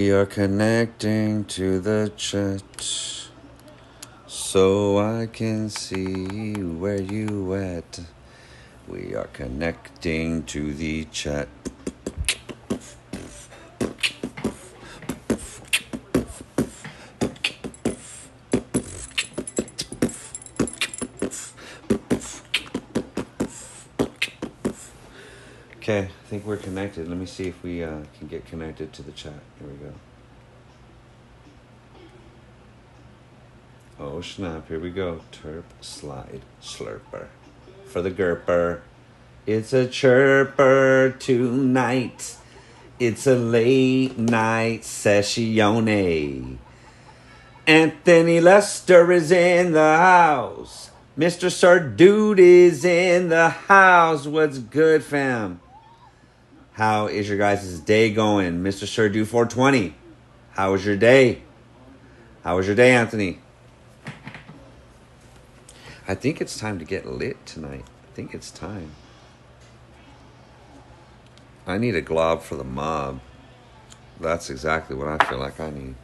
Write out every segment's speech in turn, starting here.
You're connecting to the chat so I can see where you at. We are connecting to the chat. Okay, I think we're connected. Let me see if we can get connected to the chat. Here we go. Oh snap, here we go. Terp, slide, slurper. For the gerper. It's a chirper tonight. It's a late night sessione. Anthony Lester is in the house. Mr. Sir Dude is in the house. What's good, fam? How is your guys' day going? Mr. Sir Dude 420. How was your day? How was your day, Anthony? I think it's time to get lit tonight. I think it's time. I need a glob for the mob. That's exactly what I feel like I need.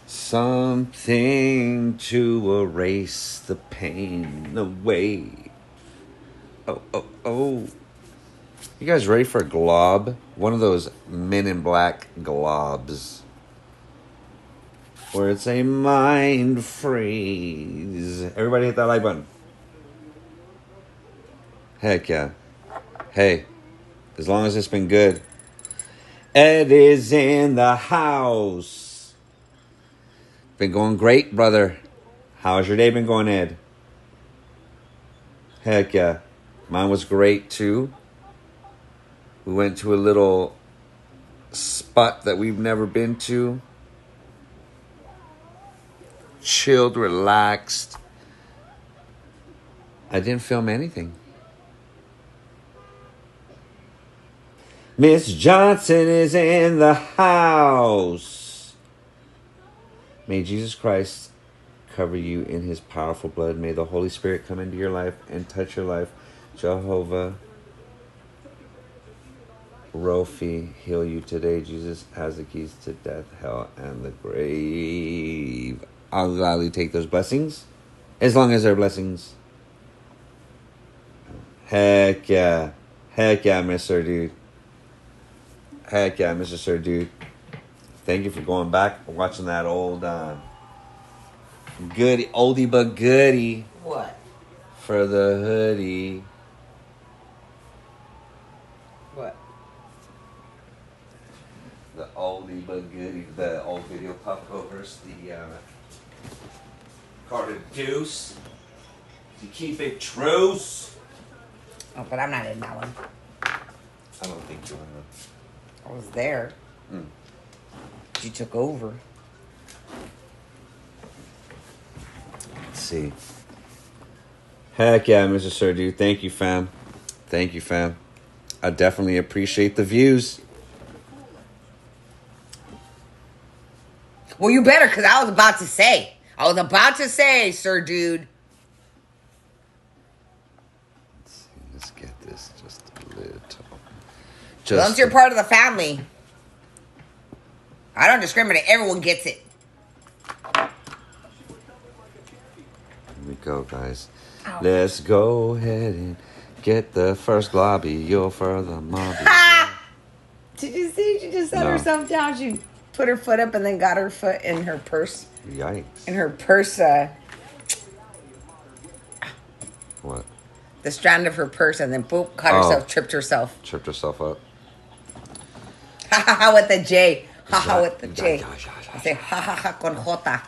Something to erase the pain away. Oh. You guys ready for a glob? One of those Men in Black globs. Where it's a mind freeze. Everybody hit that like button. Heck yeah. Hey, as long as it's been good. Ed is in the house. Been going great, brother. How's your day been going, Ed? Heck yeah. Mine was great, too. We went to a little spot that we've never been to. Chilled, relaxed. I didn't film anything. Miss Johnson is in the house. May Jesus Christ cover you in his powerful blood. May the Holy Spirit come into your life and touch your life. Jehovah Rofi, heal you today. Jesus has the keys to death, hell, and the grave. I'll gladly take those blessings, as long as they're blessings. Heck yeah. Heck yeah, Mr. Dude. Heck yeah, Mr. Sir Dude. Thank you for going back and watching that old goodie, oldie but goodie. What? For the hoodie. What? The oldie but goodie, the old video pop covers, the carded deuce. To keep it truce. Oh, but I'm not in that one. I don't think you are. I was there. You took over. Let's see. Heck yeah, Mr. Sir Dude. Thank you, fam. Thank you, fam. I definitely appreciate the views. Well, you better, because I was about to say. Sir Dude. Let's get this just a little. Once you're part of the family, I don't discriminate. Everyone gets it. Here we go, guys. Ow. Let's go ahead and get the first globby. You're for the mobby. Ha! Did you see? She just set herself down. She put her foot up and then got her foot in her purse. Yikes. In her purse. What? The strand of her purse, and then boop, caught herself, tripped herself. Tripped herself up. Ha ha ha with the J. Ha ha with the J. I say ha ha ha con Jota.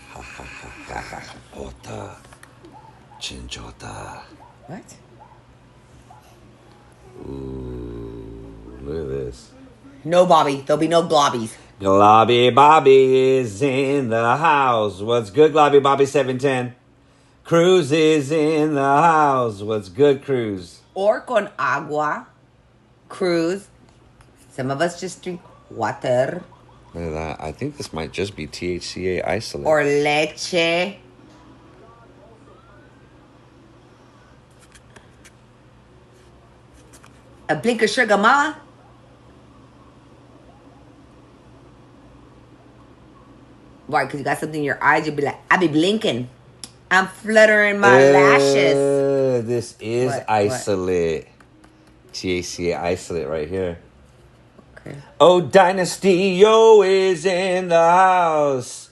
Ha ha ha ha. Jota. Chinchota. What? Ooh, look at this. No, Bobby. There'll be no globbies. Globby Bobby is in the house. What's good, Globby Bobby 710? Cruz is in the house. What's good, Cruz? Or con agua. Cruz. Some of us just drink water. Look at that. I think this might just be THCA isolate. Or leche. A blink of sugar, mama. Why? Because you got something in your eyes. You'll be like, I be blinking. I'm fluttering my lashes. This is What? isolate. THCA isolate right here. Okay. Oh, Dynasty Yo is in the house.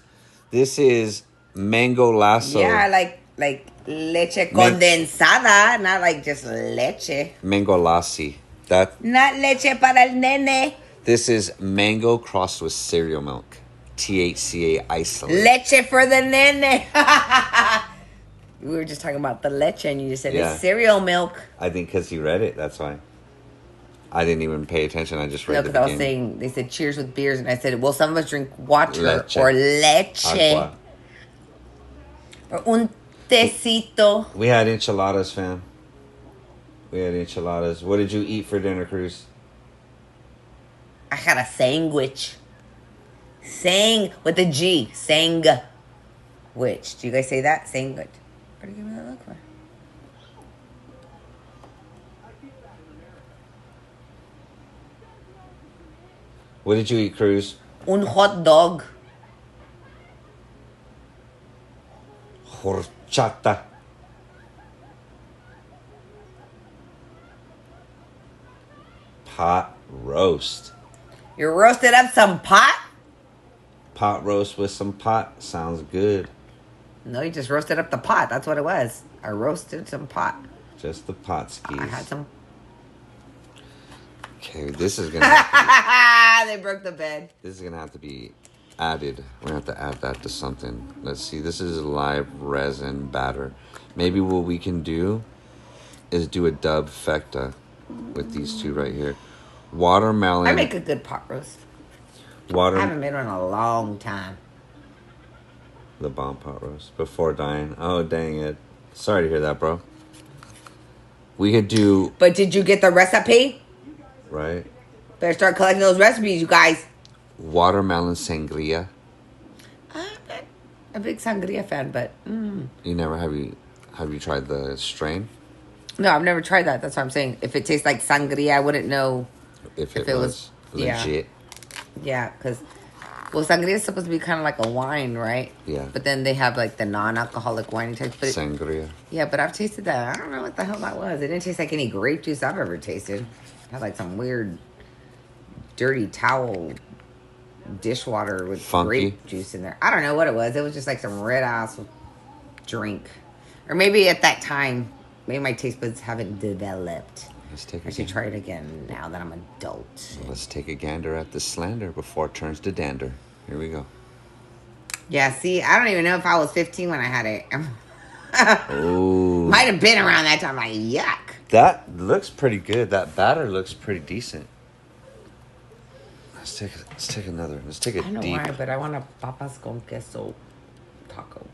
This is Mango Lasso. Yeah, like leche condensada, not like just leche. Mango Lassi. That. Not leche para el nene. This is mango crossed with cereal milk. THCA isolate. Leche for the nene. We were just talking about the leche, and you just said it's cereal milk. I think because you read it, that's why. I didn't even pay attention. I just read the beginning. I was saying, they said cheers with beers, and I said, well, some of us drink water or leche. Agua. Or un tecito. We had enchiladas, fam. We had enchiladas. What did you eat for dinner, Cruz? I had a sandwich. Sang with a G. Sang. Which? Do you guys say that? Sandwich. What are you giving me that look for? What did you eat, Cruz? Un hot dog. Horchata. Pot roast. You roasted up some pot? Pot roast with some pot. Sounds good. No, you just roasted up the pot. That's what it was. I roasted some pot. Just the pot skis. I had some. Okay, this is going to They broke the bed. This is going to have to be added. We're going to have to add that to something. Let's see. This is a live resin batter. Maybe what we can do is do a dub fecta with these two right here. Watermelon. I make a good pot roast. I haven't made one in a long time. The bomb pot roast. Before dying. Oh, dang it. Sorry to hear that, bro. We could do... But did you get the recipe? Right. Better start collecting those recipes, you guys. Watermelon sangria. I'm a big sangria fan, but... You never... Have you tried the strain? No, I've never tried that. That's what I'm saying. If it tastes like sangria, I wouldn't know if it was legit. Yeah, because... Well, sangria is supposed to be kind of like a wine, right? Yeah. But then they have like the non-alcoholic wine type. But sangria. Yeah, but I've tasted that. I don't know what the hell that was. It didn't taste like any grape juice I've ever tasted. It had like some weird dirty towel dishwater with grape juice in there. I don't know what it was. It was just like some red ass drink. Or maybe at that time, maybe my taste buds haven't developed. I should try it again now that I'm an adult. Let's take a gander at the slander before it turns to dander. Here we go. Yeah, see, I don't even know if I was 15 when I had it. Oh. Might have been around that time. Like, yuck. That looks pretty good. That batter looks pretty decent. Let's take another. Let's take a deep. I don't know why, but I want a papas con queso taco.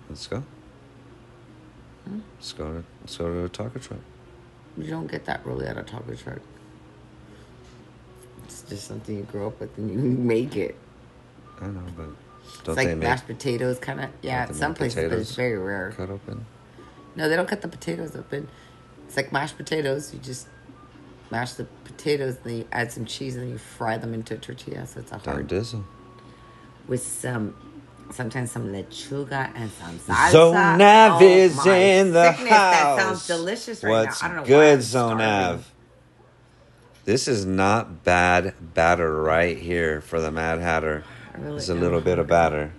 Let's go. Let's go to a taco truck. You don't get that really at a taco truck. It's just something you grow up with and you make it. I know, but don't it's like mashed potatoes, kind of. Yeah, some places, but it's very rare. Cut open. No, they don't cut the potatoes open. It's like mashed potatoes. You just mash the potatoes, and then you add some cheese, and then you fry them into a tortilla. So it's a hard dizzle with sometimes some lechuga and some salsa. Zonav is in the house. That sounds delicious right What's now. I don't know good, why Zonav? This is not bad batter right here for the Mad Hatter. There's a little bit of batter.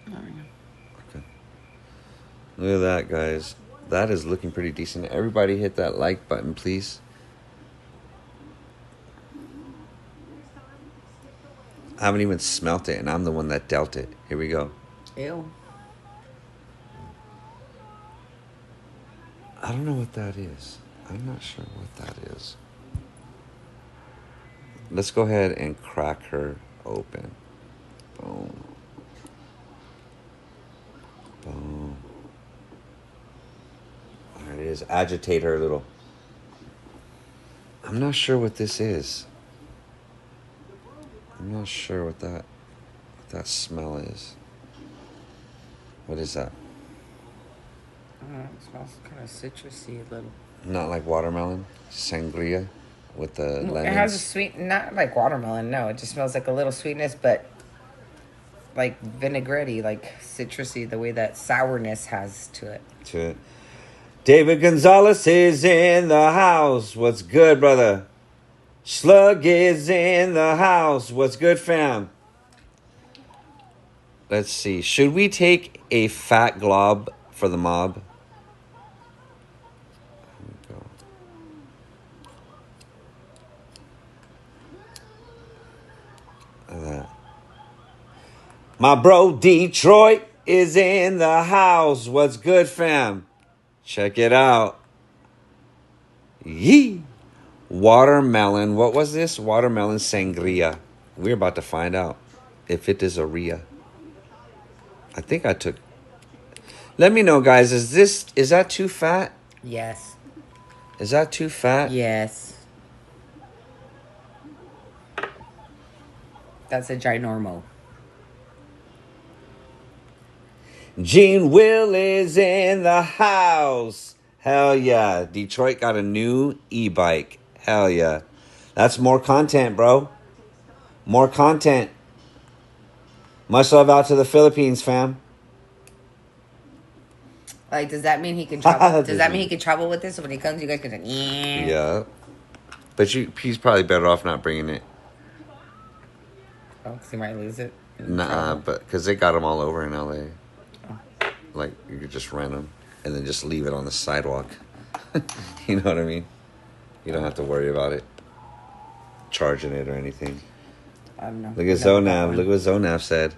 Okay. Look at that, guys. That is looking pretty decent. Everybody hit that like button, please. I haven't even smelt it, and I'm the one that dealt it. Here we go. Ew. I don't know what that is. I'm not sure what that is. Let's go ahead and crack her open. Boom. Boom. There it is. Agitate her a little. I'm not sure what this is. I'm not sure what that smell is. What is that? It smells kind of citrusy a little. Not like watermelon, sangria with the lemons. It has a sweet, not like watermelon. No, it just smells like a little sweetness, but like vinaigrette, like citrusy. The way that sourness has to it. To it. David Gonzalez is in the house. What's good, brother? Slug is in the house. What's good, fam? Let's see. Should we take a fat glob for the mob? My bro Detroit is in the house. What's good, fam? Check it out. Yee. Watermelon. What was this? Watermelon sangria. We're about to find out if it is a Ria. I think I took. Let me know, guys. Is that too fat? Yes. Is that too fat? Yes. That's a ginormo. Gene Will is in the house. Hell yeah. Detroit got a new e-bike. Hell yeah. That's more content, bro. More content. Much love out to the Philippines, fam. Like, does that mean he can travel? Does that mean he can travel with this? So when he comes, you guys can say, yeah. But he's probably better off not bringing it. Oh, because he might lose it. Nah, but because they got them all over in LA. Oh. Like, you could just rent them and then just leave it on the sidewalk. You know what I mean? You don't have to worry about it. Charging it or anything. I don't know. Look at Zonav. Look what Zonav said.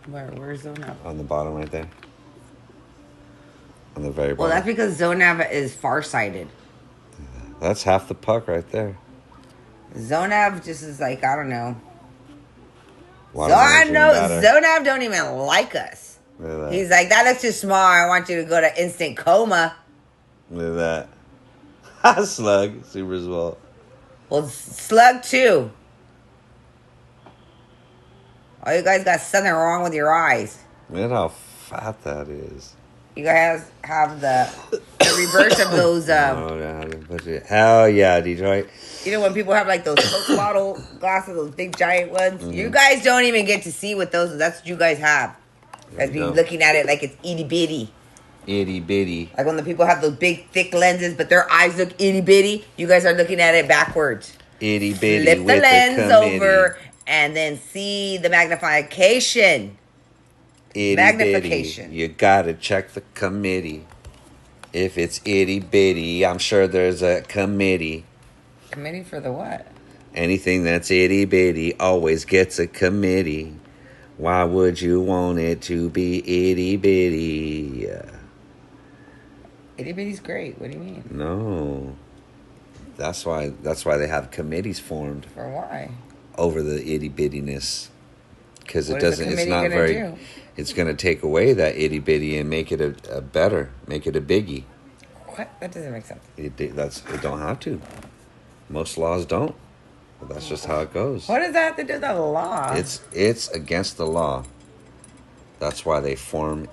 Where's Zonav? On the bottom right there. On the very bottom. Well, that's because Zonav is farsighted. That's half the puck right there. Zonav just is like, I don't know. Zonav don't even like us. He's like, that looks too small. I want you to go to instant coma. Look at that. Slug. Super swell. Well, Slug too. Oh, you guys got something wrong with your eyes. Look at how fat that is. You guys have the reverse of those. Hell yeah, Detroit. You know when people have like those Coke bottle glasses, those big giant ones? Mm-hmm. You guys don't even get to see what those. That's what you guys have. As be looking at it like it's itty bitty. Itty bitty. Like when the people have those big thick lenses, but their eyes look itty bitty. You guys are looking at it backwards. Itty bitty. Flip the lens over and then see the magnification. Itty magnification. Bitty. You gotta check the committee. If it's itty bitty, I'm sure there's a committee. Committee for the what? Anything that's itty bitty always gets a committee. Why would you want it to be itty bitty? Itty bitty's great. What do you mean? No. That's why they have committees formed. For why? Over the itty bittiness. Because it's not very. Do? It's going to take away that itty bitty and make it a better, make it a biggie. What? That doesn't make sense. It don't have to. Most laws don't. But that's just how it goes. What does that have to do with the law? It's against the law. That's why they form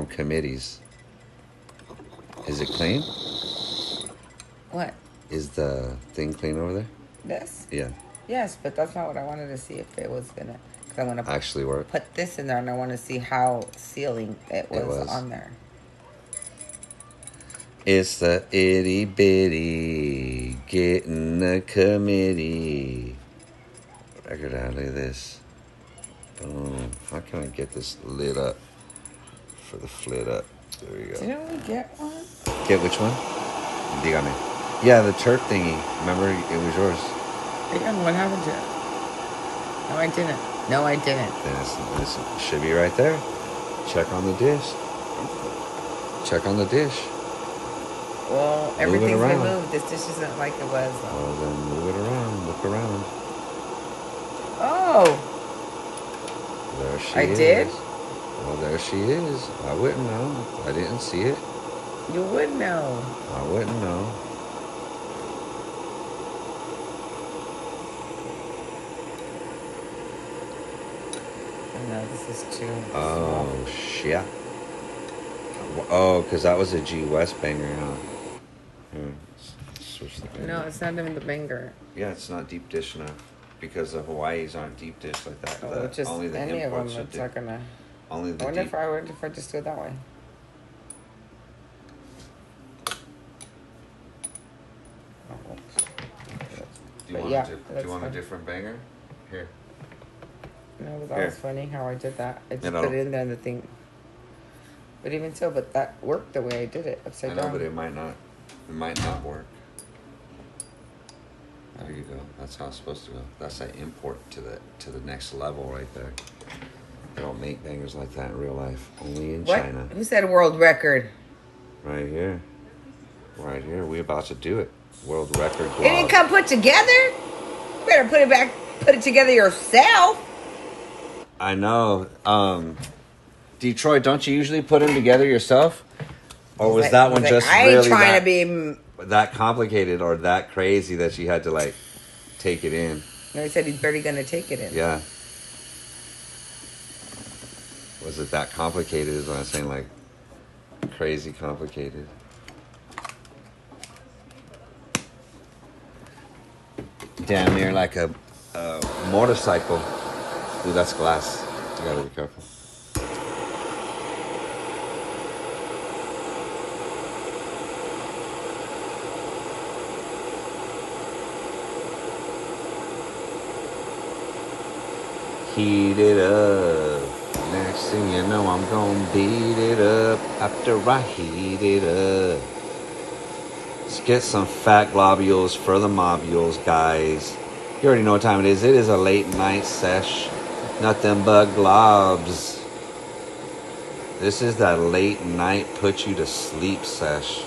committees. Is it clean? What? Is the thing clean over there? This? Yeah. Yes, but that's not what I wanted to see if it was gonna. Because I want to actually work. Put this in there, and I want to see how sealing it was on there. It's the itty bitty getting a committee. Record out. Look at this. Boom. How can I get this lit up for the flit up? There we go. Didn't we get one? Get which one? Dígame. Yeah, the Terp thingy. Remember, it was yours. Yeah, what happened to it? No, I didn't. No, I didn't. This should be right there. Check on the dish. Check on the dish. Well, everything's been moved. This dish isn't like it was. Well, then move it around. Look around. Oh. There she is. I did? Well, there she is. I wouldn't know. I didn't see it. You would know. I wouldn't know. No, this is too Oh, small. shit. Oh, because that was a G West banger, huh? Here, switch the banger. No, it's not even the banger. Yeah, it's not deep dish enough. Because the Hawaii's aren't deep dish like that. Oh, just only the any of them. imports It's not gonna. Only the I wonder deep. if I just do it that way. Oh, Do you want a different banger? Here. No, but that was funny how I did that. I just No. put it in there and the thing. But even so, but that worked the way I did it upside down. I know, but it might not. It might not work. There you go. That's how it's supposed to go. That's that import to the next level right there. They don't make bangers like that in real life. Only in China. Who said world record? Right here. Right here. We about to do it. World record. It didn't come put together. You better put it back. Put it together yourself. I know. Detroit, don't you usually put them together yourself? Or was that one just I really ain't trying to be that complicated or that crazy that she had to like take it in? No, he said he's barely gonna take it in. Yeah. Was it that complicated is what I'm saying, like crazy complicated. Damn near like a motorcycle. Ooh, that's glass. You gotta be careful. Heat it up. Next thing you know, I'm gonna beat it up after I heat it up. Let's get some fat globules for the mobules, guys. You already know what time it is. It is a late night sesh. Nothing but globs. This is that late night put you to sleep sesh.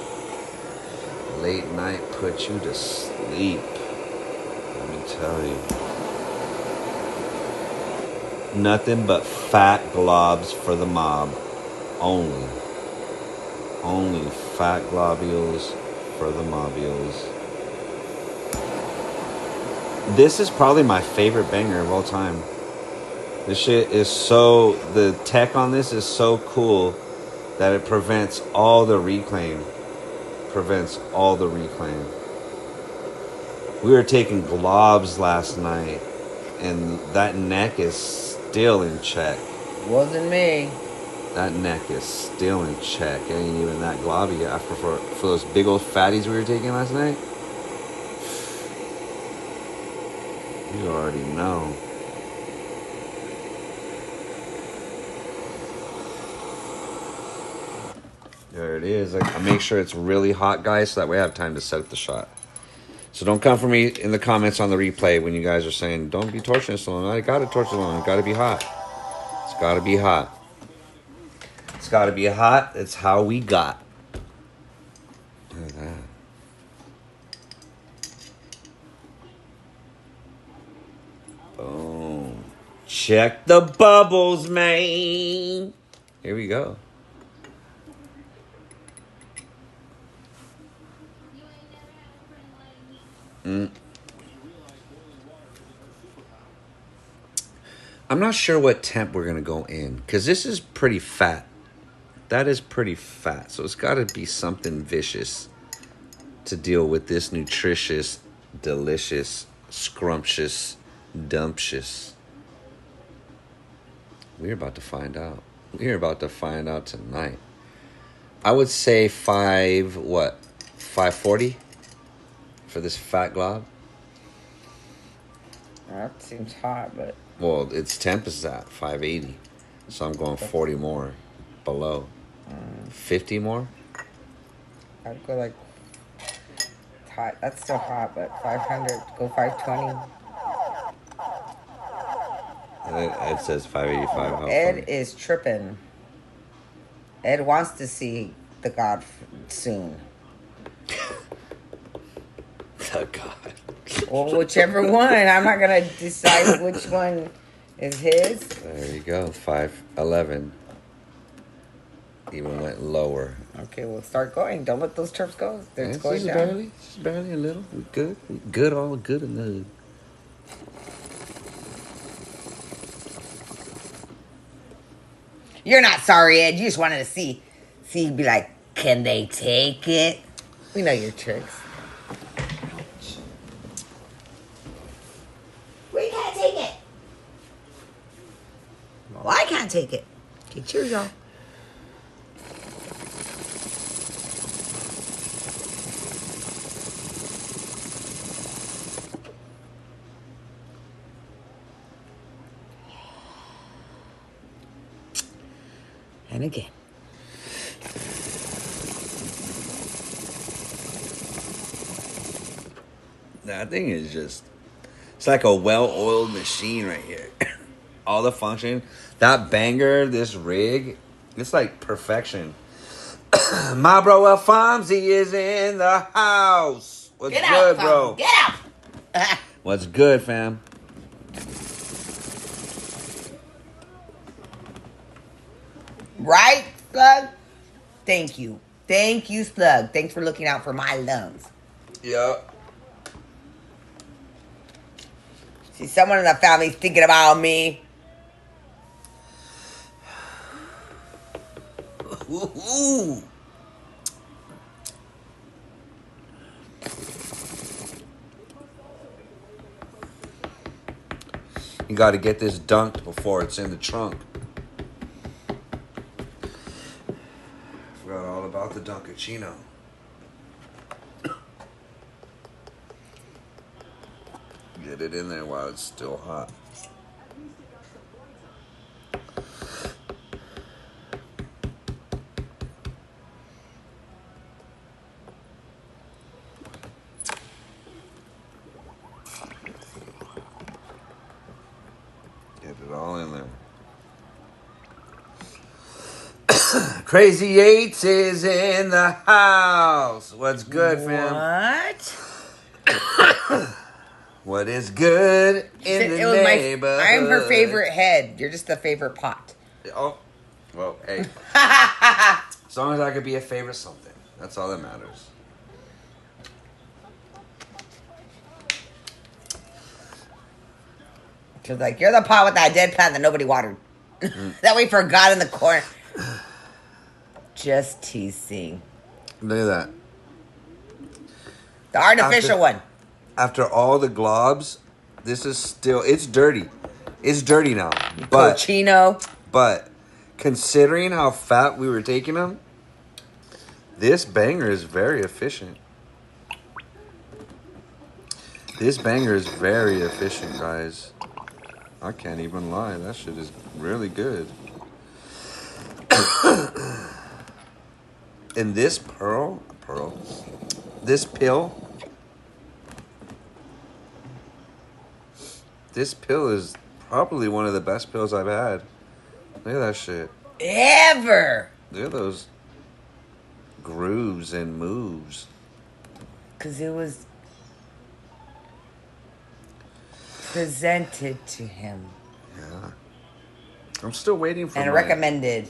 Late night put you to sleep. Let me tell you. Nothing but fat globs for the mob. Only. Only fat globules for the mobules. This is probably my favorite banger of all time. This shit is so... The tech on this is so cool that it prevents all the reclaim. Prevents all the reclaim. We were taking globs last night, and that neck is still in check. Wasn't me. That neck is still in check. It ain't even that globby after for those big old fatties we were taking last night. You already know. There it is. I make sure it's really hot, guys, so that way I have time to set up the shot. So don't come for me in the comments on the replay when you guys are saying, don't be torching it so long. I gotta torch it long. It's gotta be hot. It's gotta be hot. It's gotta be hot. It's how we got. Look at that. Boom. Check the bubbles, man. Here we go. I'm not sure what temp we're going to go in, because this is pretty fat. That is pretty fat. So it's got to be something vicious to deal with this nutritious, delicious, scrumptious, dumptious. We're about to find out. We're about to find out tonight. I would say 540 for this fat glob. That seems hot, but... Well, its temp is at 580. So I'm going 40 more below. 50 more? I'd go like... It's hot. That's still hot, but 500. Go 520. It says 585. Ed is tripping. Ed wants to see the God soon. The God. Well, whichever one. I'm not going to decide which one is his. There you go. 511. Even went lower. Okay, we'll start going. Don't let those terps go. They're going down. Just barely a little. We're good. We're good, all good and good. You're not sorry, Ed. You just wanted to see. See, be like, can they take it? We know your tricks. We can't take it. Well, I can't take it. Okay, cheers, y'all. And again. That thing is just, it's like a well-oiled machine right here. All the function. That banger, this rig, it's like perfection. My bro Alfonsi is in the house. What's Get good, out, bro? Get out. What's good, fam? Right, Slug? Thank you. Thank you, Slug. Thanks for looking out for my lungs. Yeah. See, someone in the family's thinking about me. Ooh. You got to get this dunked before it's in the trunk. Forgot all about the Dunkachino. Get it in there while it's still hot. Get it all in there. Crazy Eights is in the house. What's good, fam? What? What is good in the neighborhood? I'm her favorite head. You're just the favorite pot. Oh, well, hey. As long as I could be a favorite something. That's all that matters. She's like, you're the pot with that dead plant that nobody watered. That we forgot in the corner. Just teasing. Look at that. The artificial one. After all the globs, this is still, it's dirty. It's dirty now. But, Cochino. But considering how fat we were taking them, this banger is very efficient. This banger is very efficient, guys. I can't even lie. That shit is really good. And this this pill is probably one of the best pills I've had. Look at that shit. Ever. Look at those grooves and moves. Because it was presented to him. Yeah. I'm still waiting for and recommended.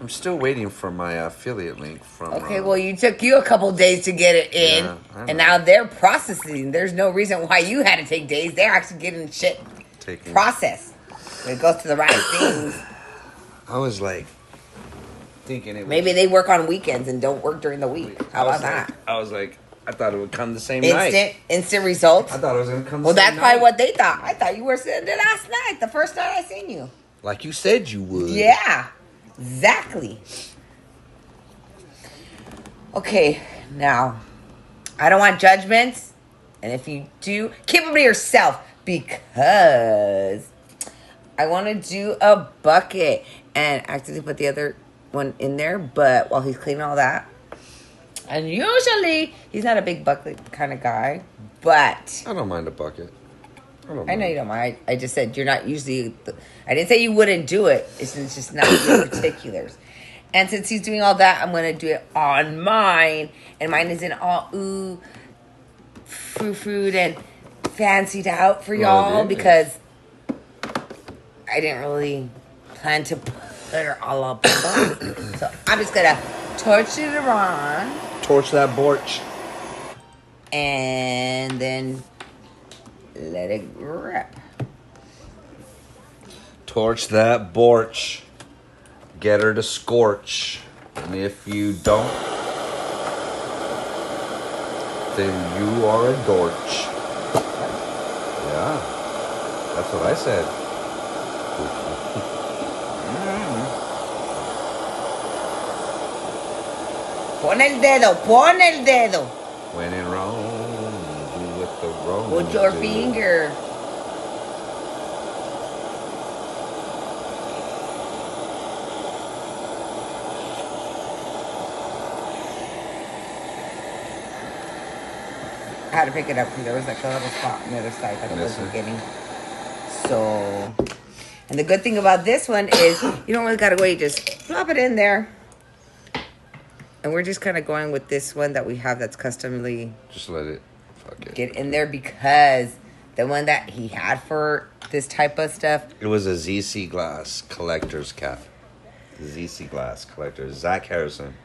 I'm still waiting for my affiliate link from... Okay, well, you took you a couple days to get it in. Yeah, and now they're processing. There's no reason why you had to take days. They're actually getting shit processed. It goes to the right things. I was like... thinking it Maybe they work on weekends and don't work during the week. How about that? I was like, I thought it would come the same night. Instant results? I thought it was going to come the same night. Well, that's probably what they thought. I thought you were sitting there last night, the first night I seen you. Like you said you would. Yeah, exactly. Okay, now, I don't want judgments. And if you do, keep them to yourself. Because I want to do a bucket. And actually put the other one in there. But while he's cleaning all that. And usually, he's not a big bucket kind of guy. But I don't mind a bucket. I know you don't mind. I just said you're not usually... I didn't say you wouldn't do it. It's just not your particulars. And since he's doing all that, I'm going to do it on mine. And mine isn't all frou-frued and fancied out for y'all. Because I didn't really plan to put it all up. So I'm just going to torch it around. Torch that borch. And then... let it rip. Torch that borch. Get her to scorch. And if you don't, then you are a dorch. Yeah. That's what I said. Pon el dedo, pon el dedo. When in Rome, do what the Romans Put your do. finger. I had to pick it up because there was like a little spot on the other side that I wasn't getting. So, and the good thing about this one is you don't really gotta wait. Just plop it in there. And we're just kind of going with this one that we have that's customly. Just let it get in there because the one that he had for this type of stuff. It was a ZC Glass collector's cap. ZC Glass collector. Zach Harrison.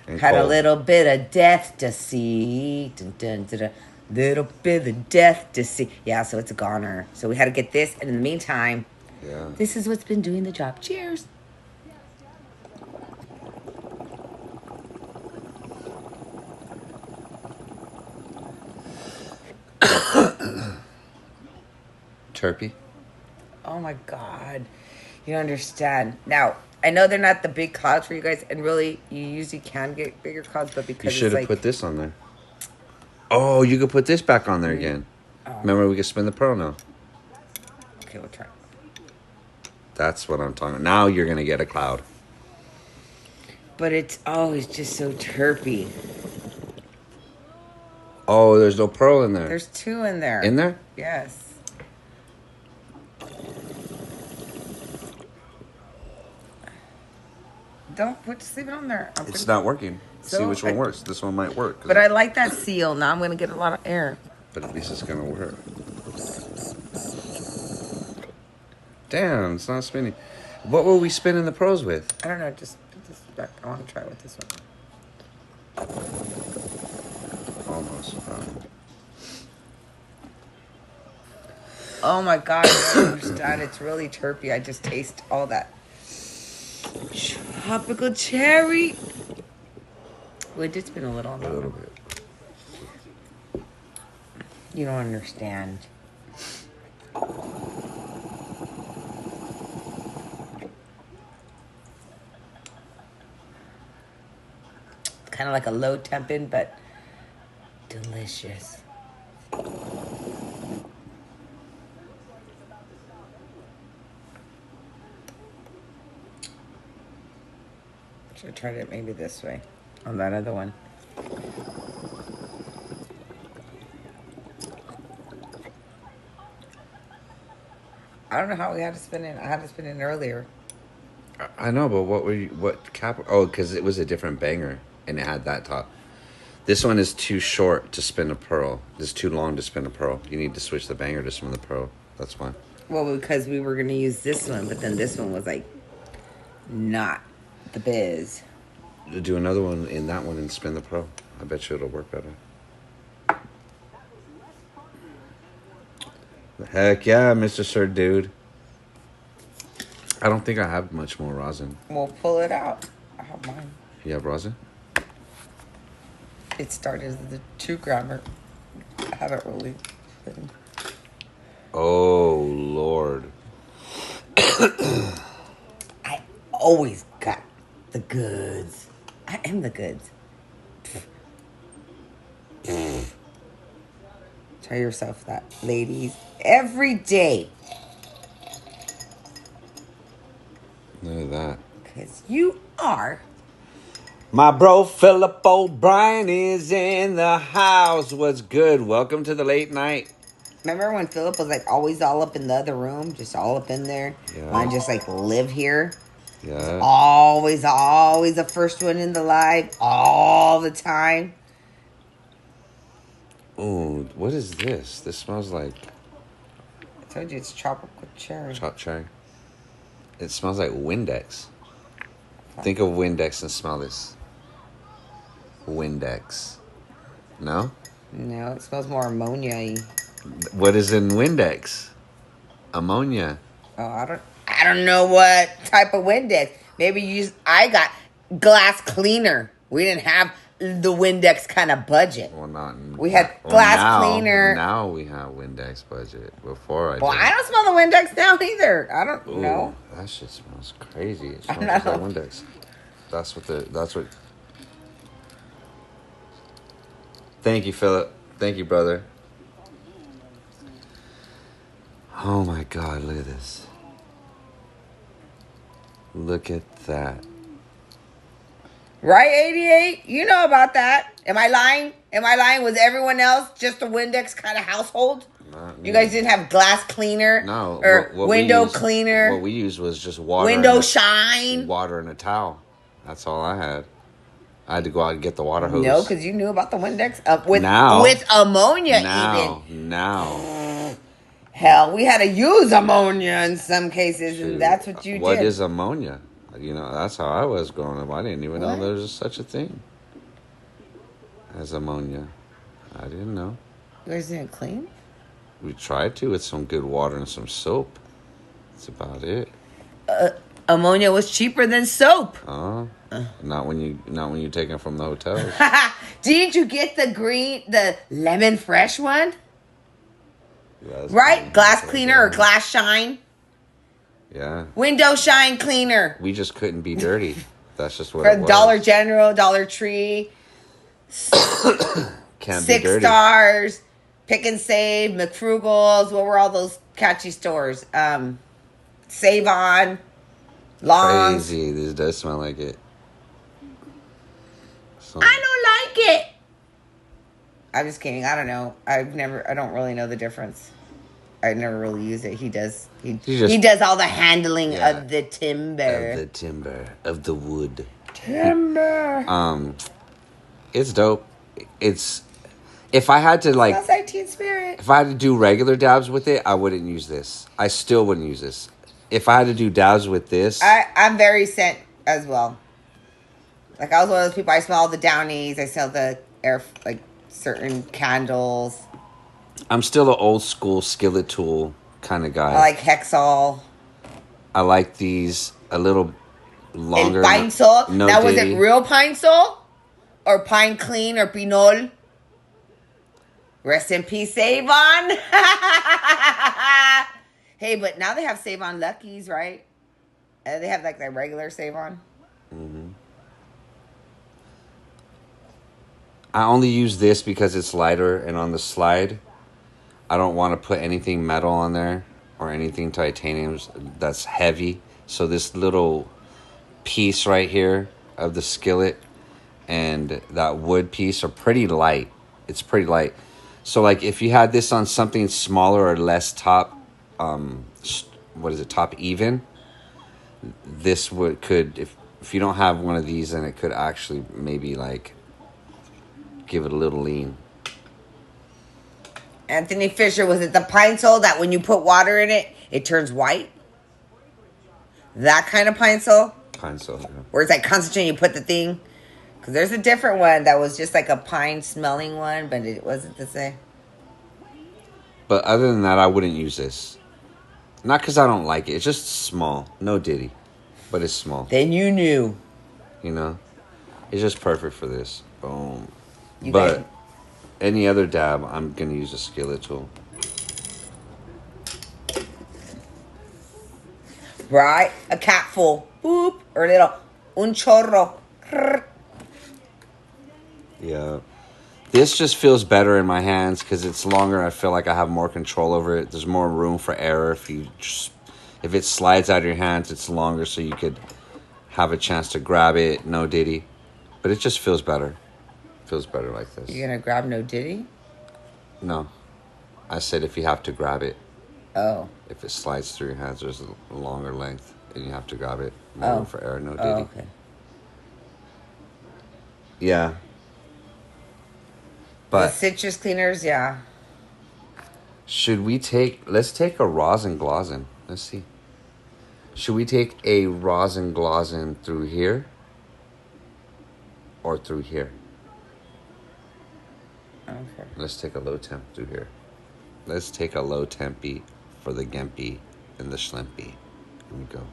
Had Cole. A little bit of death to see. Dun, dun, dun, dun. Little bit of death to see. Yeah, so it's a goner. So we had to get this. And in the meantime, this is what's been doing the job. Cheers. Terpy. Oh my God. You don't understand. Now, I know they're not the big clouds for you guys, and really, you usually can get bigger clouds, but because you should have put this on there. Oh, you could put this back on there again. Oh. Remember, we could spin the pearl now. Okay, we'll try. That's what I'm talking about. Now you're going to get a cloud. But it's always just so terpy. Oh, there's no pearl in there. There's two in there. In there? Yes. Just leave it on there. It's not working. So see which one works. This one might work. But I like that seal. Now I'm going to get a lot of air. But at least it's going to work. Damn, it's not spinning. What were we spinning the pearls with? I don't know. Just put this back. I want to try it with this one. Almost. Oh my God. I don't understand. It's really terpy. I just taste all that. Tropical cherry. Well, it did spin a little on that. A little bit. You don't understand. Kind of like a low tempin, but delicious. Should have tried it maybe this way on that other one. I don't know how we had to spin it. I had to spin it earlier. I know, but what cap? Oh, because it was a different banger and it had that top. This one is too short to spin a pearl. It's too long to spin a pearl. You need to switch the banger to spin the pearl. That's why. Well, because we were going to use this one, but then this one was like not the biz. Do another one in that one and spin the pearl. I bet you it'll work better. Heck yeah, Mr. Sir Dude. I don't think I have much more rosin. We'll pull it out. I have mine. You have rosin? It started as the 2 grammer. I haven't really been. Oh, Lord. I always got the goods. I am the goods. Tell yourself that, ladies. Every day. Look at that. Because you are. My bro Philip O'Brien is in the house. What's good? Welcome to the late night. Remember when Philip was like always all up in the other room? Just all up in there? Yeah. I just like live here? Yeah. Always the first one in the live. All the time. Ooh, what is this? This smells like... I told you it's tropical cherry. Chopped cherry. It smells like Windex. Think of Windex and smell this. Windex. No? No, it smells more ammonia-y. What is in Windex? Ammonia. Oh, I don't know what type of Windex. Maybe I got glass cleaner. We didn't have the Windex kind of budget. Well, not. We had glass cleaner. Now we have Windex budget. Before I Well, I don't smell the Windex now either. I don't know. That shit smells crazy. It smells like Windex. That's what. Thank you, Philip. Thank you, brother. Oh my God! Look at this. Look at that. Right, 88? You know about that. Am I lying? Was everyone else just a Windex kind of household? You guys didn't have glass cleaner? No. Or window cleaner? What we used was just water. Window shine? Water and a towel. That's all I had. I had to go out and get the water hose. No, because you knew about the Windex. With ammonia even. Now. Hell, we had to use ammonia in some cases, and that's what you did. What is ammonia? You know, that's how I was growing up. I didn't even know there was such a thing as ammonia. I didn't know. You guys didn't clean? We tried to with some good water and some soap. That's about it. Ammonia was cheaper than soap. Not when you take it from the hotels. Didn't you get the lemon fresh one? Right? Glass cleaner or glass shine? Yeah. Window shine cleaner. We just couldn't be dirty. That's just what it was. Dollar General, Dollar Tree. Can't be dirty. 6 Stars, Pick and Save, McFrugal's. What were all those catchy stores? Save On, Longs. Crazy. This does smell like it. I don't like it. I'm just kidding. I don't know. I don't really know the difference. I never really use it. He does. He does all the handling of the timber. Of the wood. Timber. It's dope. If I had to That's like Teen Spirit. If I had to do regular dabs with it, I wouldn't use this. I still wouldn't use this. If I had to do dabs with this, I'm very scent as well. Like I was one of those people. I smell the Downies. I smell the certain candles. I'm still an old school skillet tool kind of guy. I like Hexol. I like these a little longer. El Pine Sol. No now, ditty. Was it real Pine Sol? Or Pine Clean or Pinol? Rest in peace, Savon. Hey, but now they have Savon Luckies, right? They have like the regular Savon. Mm-hmm. I only use this because it's lighter, and on the slide, I don't want to put anything metal on there or anything titanium that's heavy. So this little piece right here of the skillet and that wood piece are pretty light. It's pretty light. So like if you had this on something smaller or less top, top even, this could, if you don't have one of these, then it could actually maybe like give it a little lean. Anthony Fisher, was it the Pine Sol that when you put water in it, it turns white? That kind of Pine Sol? Pine Sol, yeah. Where it's like concentrate, you put the thing. Because there's a different one that was just like a pine smelling one, but it wasn't the same. But other than that, I wouldn't use this. Not because I don't like it. It's just small. No ditty. But it's small. Then you knew. You know? It's just perfect for this. Boom. You but guys... any other dab, I'm going to use a skillet tool. Right? A capful. Boop. Or a little un chorro. Yeah. This just feels better in my hands because it's longer. I feel like I have more control over it. There's more room for error. If it slides out of your hands, it's longer so you could have a chance to grab it. No ditty. But it just feels better. Feels better like this. You're going to grab no ditty? No. I said if you have to grab it. Oh. If it slides through your hands, there's a longer length and you have to grab it. More room for error. No ditty. Oh, okay. Yeah. But the citrus cleaners, yeah. Let's take a rosin glozin. Let's see. Should we take a rosin glozin through here? Or through here? Okay. Let's take a low temp through here. Let's take a low tempy for the Gempy and the Schlimpy. Here we go.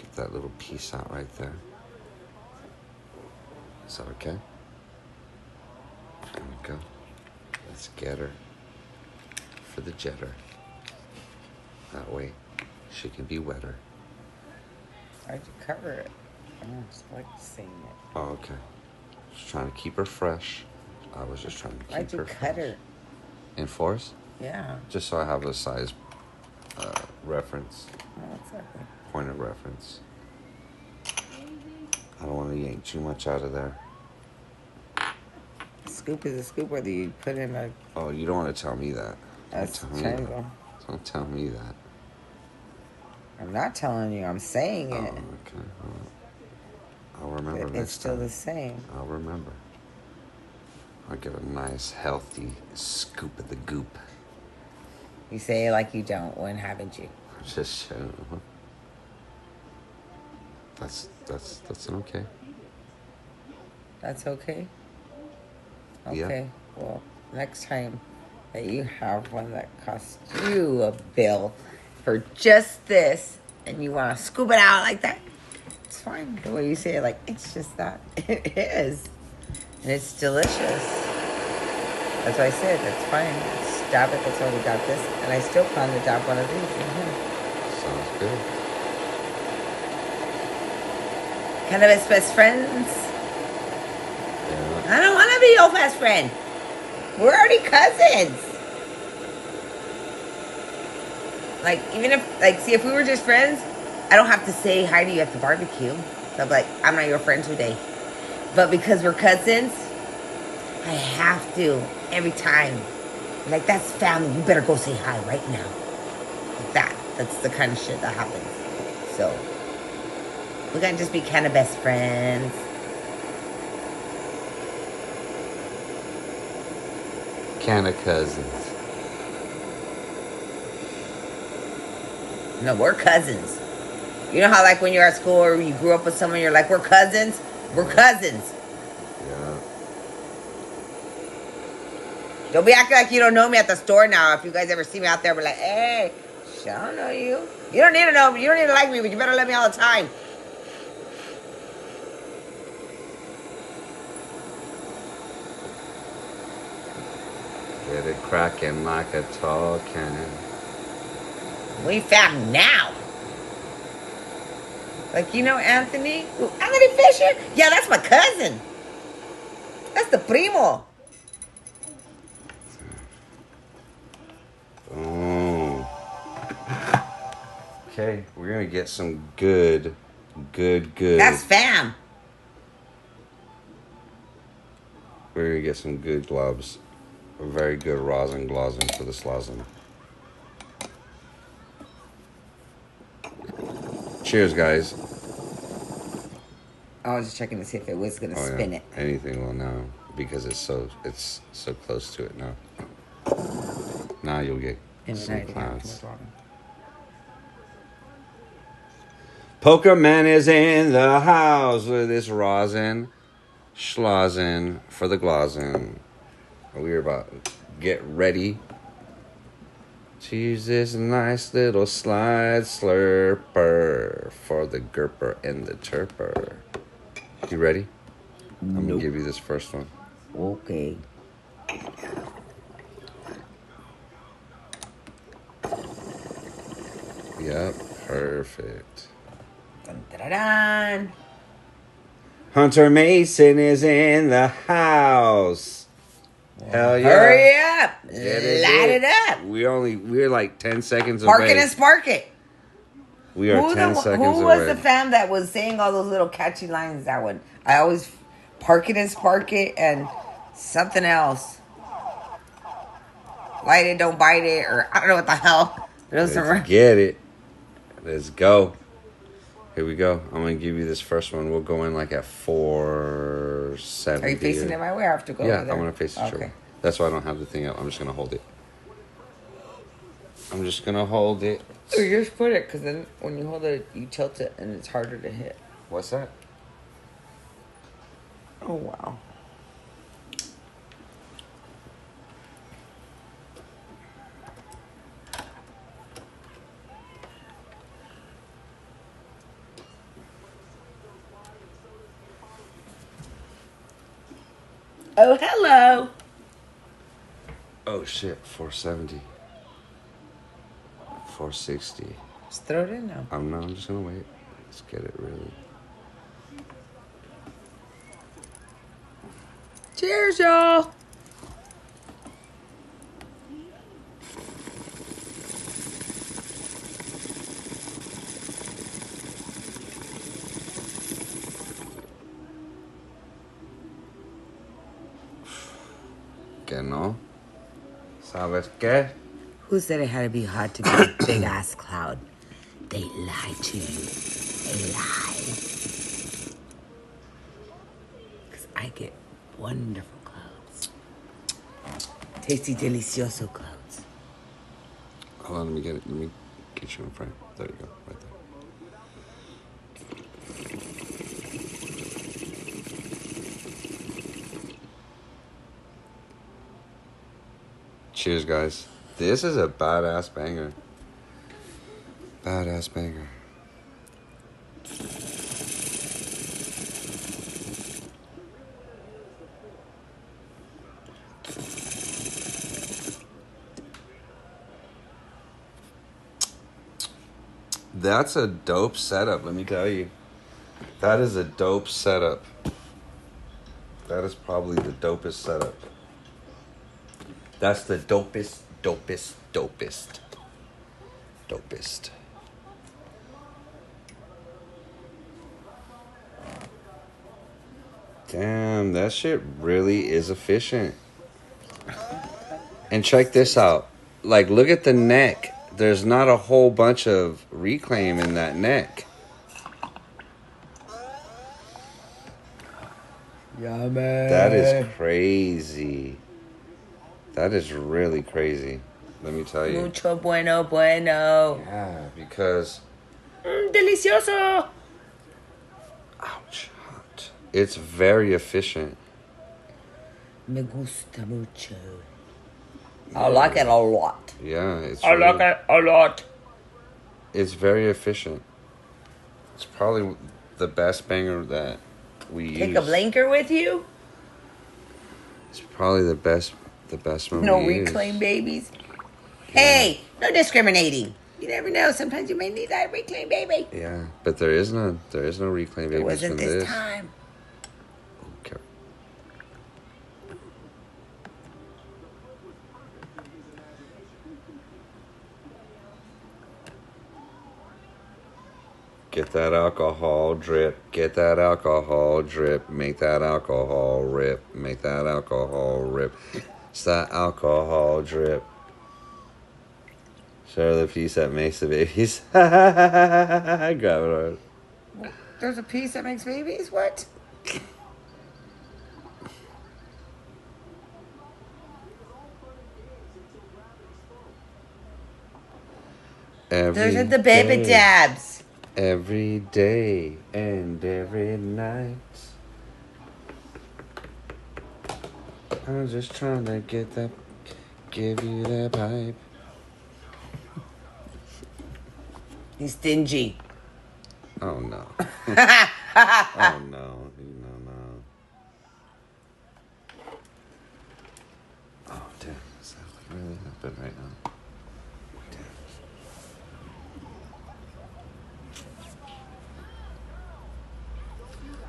Get that little piece out right there. Is that okay? There we go. Let's get her for the jetter. That way she can be wetter. Why'd you cover it? I just like seeing it. Oh, okay. Just trying to keep her fresh. I was just trying to keep her fresh. Why'd you cut her? In force? Yeah. Just so I have a size reference. Oh, exactly. Point of reference. I don't want to yank too much out of there. Scoop is a scoop, whether you put in a... Oh, you don't want to tell me that. That's triangle. Don't tell me that. I'm not telling you. I'm saying it. Oh, okay. Well, I'll remember next time. It's still the same. I'll remember. I'll give a nice, healthy scoop of the goop. You say it like you don't. When haven't you? Just that's an okay. That's okay? Okay. Yeah. Well, next time that you have one that costs you a bill for just this and you want to scoop it out like that, it's fine. The way you say it, like, it's just that. It is. And it's delicious. That's what I said. That's fine. Stab it. That's why we got this. And I still plan to dab one of these in here. Sounds good. Cannabis best friends. Yeah. I don't want to be your best friend. We're already cousins. Like, even if, like, see, if we were just friends, I don't have to say hi to you at the barbecue. So I'm like, I'm not your friend today. But because we're cousins, I have to every time. Like, that's family. You better go say hi right now. Like that. That's the kind of shit that happens. So, we gotta just be kind of best friends. Kind of cousins. No, we're cousins. You know how, like, when you're at school or you grew up with someone, you're like, we're cousins? We're cousins. Yeah. Don't be acting like you don't know me at the store now. If you guys ever see me out there, be like, hey, I don't know you. You don't need to know me. You don't need to like me, but you better let me all the time. Get it cracking like a tall cannon. We found now. Like, you know Anthony? Who, Anthony Fisher? Yeah, that's my cousin. That's the primo. Oh. Okay, we're gonna get some good. That's fam. We're gonna get some good globs. A very good rosin glozing for the slozzing. Cheers, guys. I was just checking to see if it was gonna spin it. Anything will now because it's so close to it now. Now you'll get some clouds. Pokemon is in the house with this rosin, schlozzing for the glozing. We're about to get ready to use this nice little slide slurper for the gerper and the terper. You ready? Nope. I'm going to give you this first one. Okay. Yep, perfect. Dun, dun, dun, dun. Hunter Mason is in the house. Hell yeah. Hurry up. Light it up. We're like 10 seconds Park away. it and spark it. We are 10 seconds who away. was the fam that was saying all those little catchy lines? That one. I always park it and spark it and something else. Light it, don't bite it, or I don't know what the hell. Let's get it. Let's go. Here we go. I'm going to give you this first one. We'll go in like at 470. Are you facing it my way or I have to go yeah, over there? I'm going to face it your way. That's why I don't have the thing up. I'm just going to hold it. I'm just going to hold it. Oh, you just put it, because then when you hold it, you tilt it, and it's harder to hit. What's that? Oh, wow. Oh, hello. Oh shit, 470. 460. Just throw it in now. I'm just gonna wait. Let's get it really. Cheers, y'all. ¿Qué no? ¿Sabes qué? Who said it had to be hot to be a big ass cloud? They lied to you. They lied. Because I get wonderful clouds. Tasty, delicioso clouds. Hold on, let me get it. Let me get you in frame. There you go, right there. Cheers, guys. This is a badass banger. Badass banger. That's a dope setup, let me tell you. That is a dope setup. That is probably the dopest setup. That's the dopest. Damn, that shit really is efficient. And check this out. Like, look at the neck. There's not a whole bunch of reclaim in that neck. Yeah, man. That is crazy. That is really crazy. Let me tell you. Mucho bueno. Yeah, because... Delicioso. Ouch. Hot. It's very efficient. Me gusta mucho. I like it a lot. Yeah, it's I like it a lot. It's very efficient. It's probably the best banger that we use. Take a blanker with you? It's probably the best one No we reclaim use. babies. Hey, no discriminating. You never know. Sometimes you may need that reclaim baby. Yeah, but there is none. There is no reclaim babies. It wasn't from this time. Okay. Get that alcohol drip. Get that alcohol drip. Make that alcohol rip. Make that alcohol rip. It's that alcohol drip. Show the piece that makes the babies. Grab it hard. There's a piece that makes babies? What? Those are the baby dabs. Every day and every night. I'm just trying to give you that pipe. He's stingy. Oh no. Oh no. No. Oh damn. Is that like really happening right now? Damn.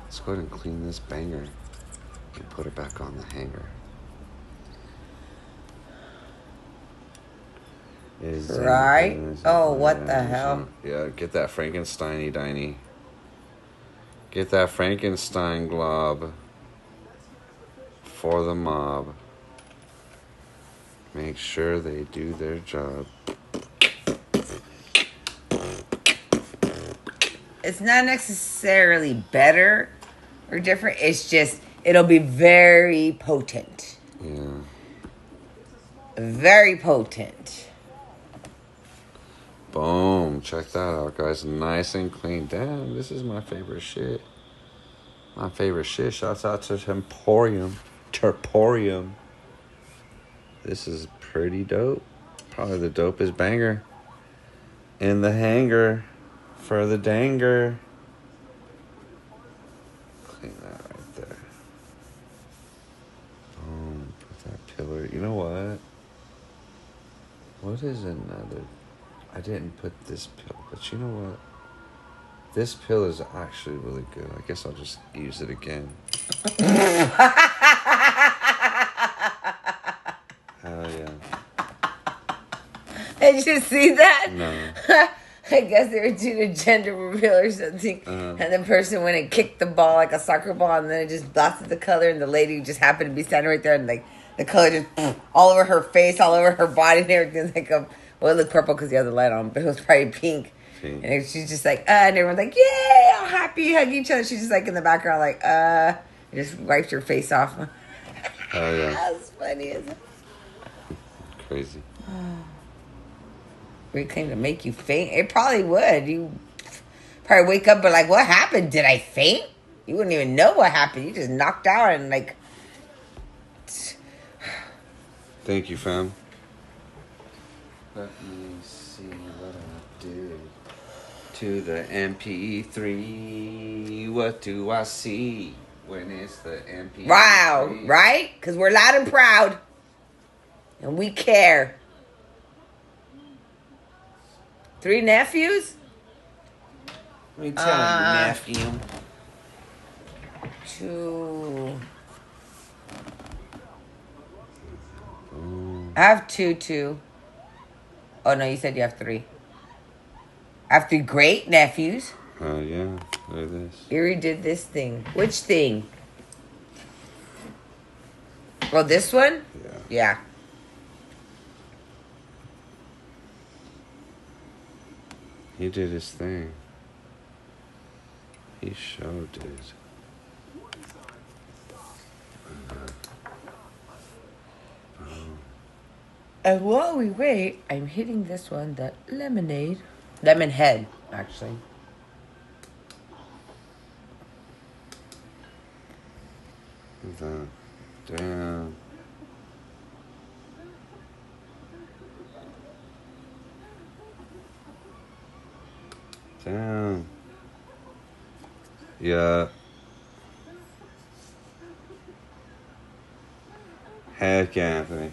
Let's go ahead and clean this banger and put it back on the hanger. Right? Oh, what the hell? Yeah, get that Frankenstein-y Diney. Get that Frankenstein glob for the mob. Make sure they do their job. It's not necessarily better or different. It's just, it'll be very potent. Yeah. Very potent. Boom. Check that out, guys. Nice and clean. Damn, this is my favorite shit. My favorite shit. Shouts out to Terporium. This is pretty dope. Probably the dopest banger in the hanger for the danger. Clean that right there. What is another? I didn't put this pill, but you know what? This pill is actually really good. I guess I'll just use it again. Hell yeah. Did you see that? No. I guess they were doing a gender reveal or something. And the person went and kicked the ball like a soccer ball, and then it just blasted the color, and the lady just happened to be standing right there, and like the color just all over her face, all over her body, and everything. Like well, it looked purple because the other light on, but it was probably pink. And she's just like, and everyone's like, yay, all happy, hug each other. She's just like in the background, like, just wiped her face off. Oh yeah. That's funny, isn't it? Crazy. Reclaim to make you faint. It probably would. You probably wake up, but like, what happened? Did I faint? You wouldn't even know what happened. You just knocked out and like. Thank you, fam. Let me see what I did to the MP3. What do I see when it's the MP3? Wow, right? Because we're loud and proud. And we care. 3 nephews? Let me tell you, nephew. 2. I have 2. Oh, no, you said you have 3. I have 3 great nephews. Oh, yeah. Look at this. Erie did this thing. Which thing? Oh, this one? Yeah. He did his thing. He showed it. And while we wait, I'm hitting this one, the lemonade. Lemon head, actually. Damn. Damn. Yeah. Heck, Anthony.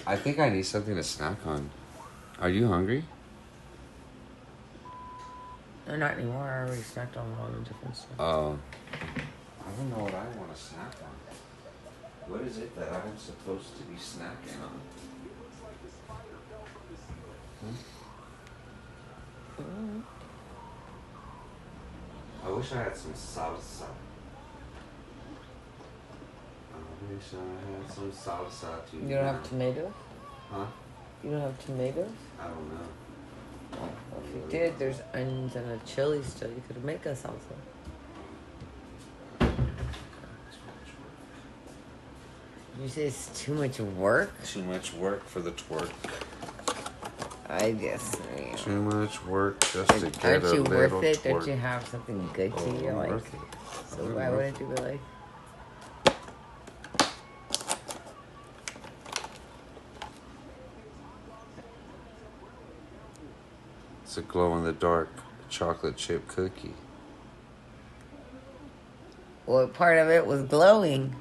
I think I need something to snack on. Are you hungry? No, not anymore. I already snacked on a lot of different stuff. Oh. I don't know what I want to snack on. What is it that I'm supposed to be snacking on? I wish I had some salsa. Too. You don't have tomatoes? Huh? You don't have tomatoes? I don't know. Well, if you did, there's onions and a chili still. You could make a salsa. You say it's too much work? Too much work for the twerk. I guess. Yeah. Too much work just to get Aren't a you little worth it? twerk. Don't you have something good to you? Like, worth it. so why wouldn't you be like? It's a glow-in-the-dark chocolate chip cookie. What part of it was glowing?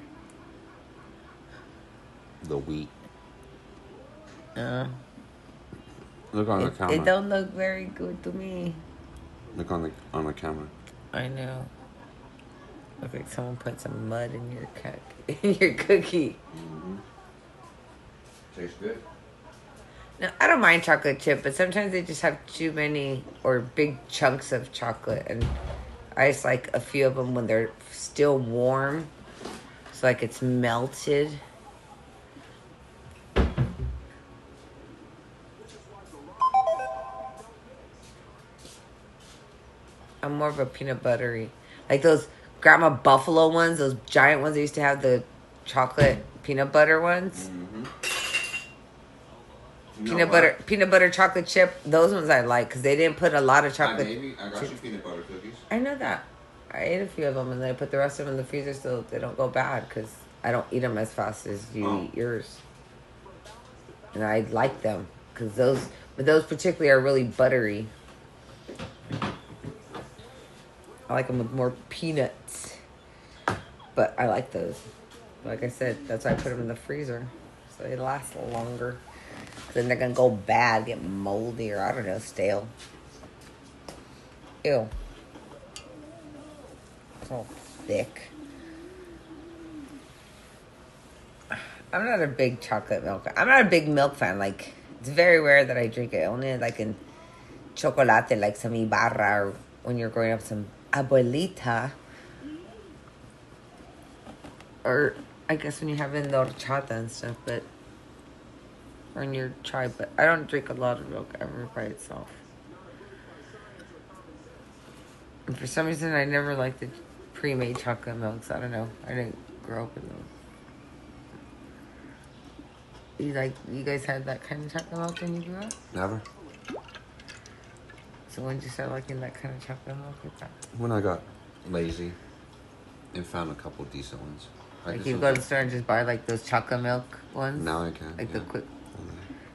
The wheat. Uh, Look on the camera. It don't look very good to me. Look on the camera. I know. Look like someone put some mud in your cookie. Mm-hmm. Tastes good. No, I don't mind chocolate chip, but sometimes they just have too many or big chunks of chocolate, and I just like a few of them when they're still warm, so like it's melted. I'm more of a peanut buttery, like those Grandma Buffalo ones, those giant ones. They used to have the chocolate peanut butter ones. Mm-hmm. Peanut butter chocolate chip. Those ones I like because they didn't put a lot of chocolate. I got you peanut butter cookies. I know that. I ate a few of them and then I put the rest of them in the freezer so they don't go bad because I don't eat them as fast as you eat yours. And I like them because those particularly are really buttery. I like them with more peanuts, but I like those. Like I said, that's why I put them in the freezer so they last longer. Then they're gonna go bad, get moldy, or I don't know, stale. Ew. It's all thick. I'm not a big chocolate milk. I'm not a big milk fan. Like, it's very rare that I drink it. Only like in chocolate, like some Ibarra, or when you're growing up, some abuelita. Or I guess when you have in the horchata and stuff, but or in your chai. But I don't drink a lot of milk ever by itself. And for some reason, I never liked the pre-made chocolate milks. I don't know. I didn't grow up in those. You guys had that kind of chocolate milk when you grew up? Never. So when did you start liking that kind of chocolate milk with that? When I got lazy and found a couple decent ones. Like you go to the store and just buy like those chocolate milk ones? Now I can. Like the quick.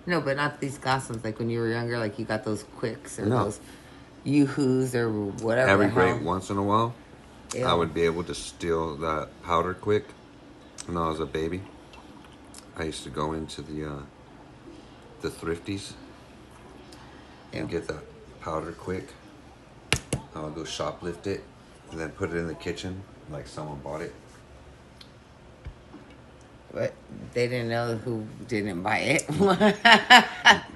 No, but not these glass ones. Like when you were younger, like you got those quicks or those Yoo-hoos or whatever. Every break, once in a while, Ew. I would be able to steal that powder quick. When I was a baby, I used to go into the Thrifties and get that powder quick. I would go shoplift it and then put it in the kitchen like someone bought it. But they didn't know who didn't buy it.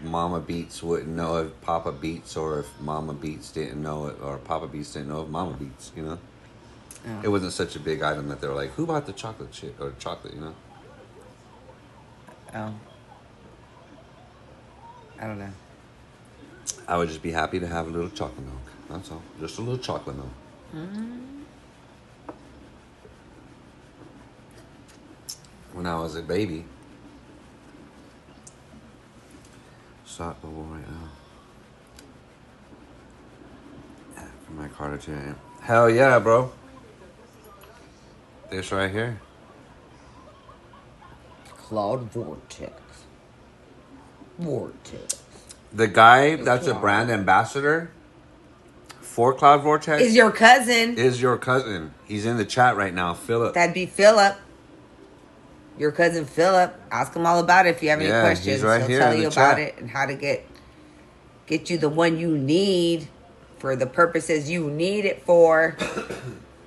Mama Beats wouldn't know if Papa Beats, or if Mama Beats didn't know it, or Papa Beats didn't know if Mama Beats, you know? Oh. It wasn't such a big item that they were like, who bought the chocolate chip or chocolate, you know? Oh. I don't know. I would just be happy to have a little chocolate milk. That's all. Just a little chocolate milk. Mm-hmm. When I was a baby. Stop the wall right now. For my Carter chair. Hell yeah, bro. This right here. Cloud Vortex. The guy that's a brand ambassador for Cloud Vortex is your cousin. He's in the chat right now, Philip. That'd be Philip. Your cousin Philip. Ask him all about it if you have any questions. He's right He'll here tell in you the about chat. it and how to get you the one you need for the purposes you need it for.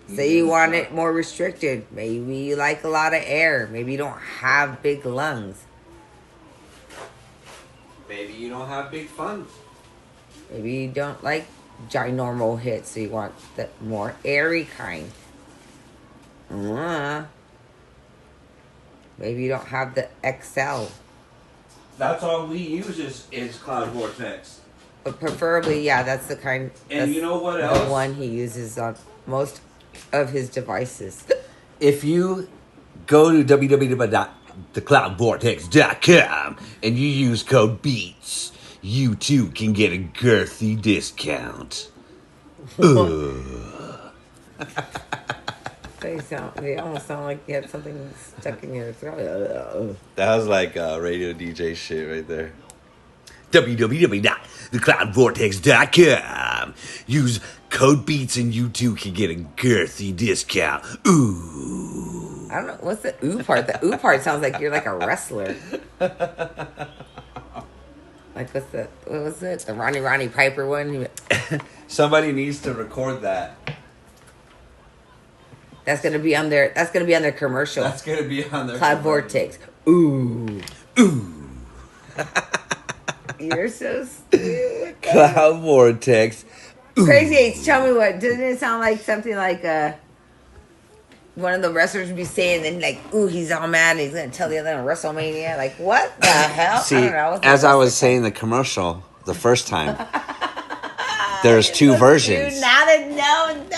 Say you want it more restricted. Maybe you like a lot of air. Maybe you don't have big lungs. Maybe you don't have big funds. Maybe you don't like ginormal hits, so you want the more airy kind. Maybe you don't have the XL. That's all we use is Cloud Vortex. But preferably, yeah, that's the kind. And you know what else? The one he uses on most of his devices. If you go to www.thecloudvortex.com and you use code BEATS, you too can get a girthy discount. They almost sound like you had something stuck in your throat. That was like radio DJ shit right there. www.thecloudvortex.com. Use code BEATS and you too can get a girthy discount. Ooh. I don't know. What's the ooh part? The ooh part sounds like you're like a wrestler. Like what was it? The Ronnie Piper one? Somebody needs to record that. That's gonna be on their commercial. That's gonna be on their Cloud Vortex. Ooh. You're so stupid. Cloud Vortex. Ooh. Crazy Eights, tell me what. Doesn't it sound like something like one of the wrestlers would be saying, then like, ooh, he's all mad and he's gonna tell the other in WrestleMania, like, what the hell? See, I don't know. as I was saying the commercial the first time, there's two versions.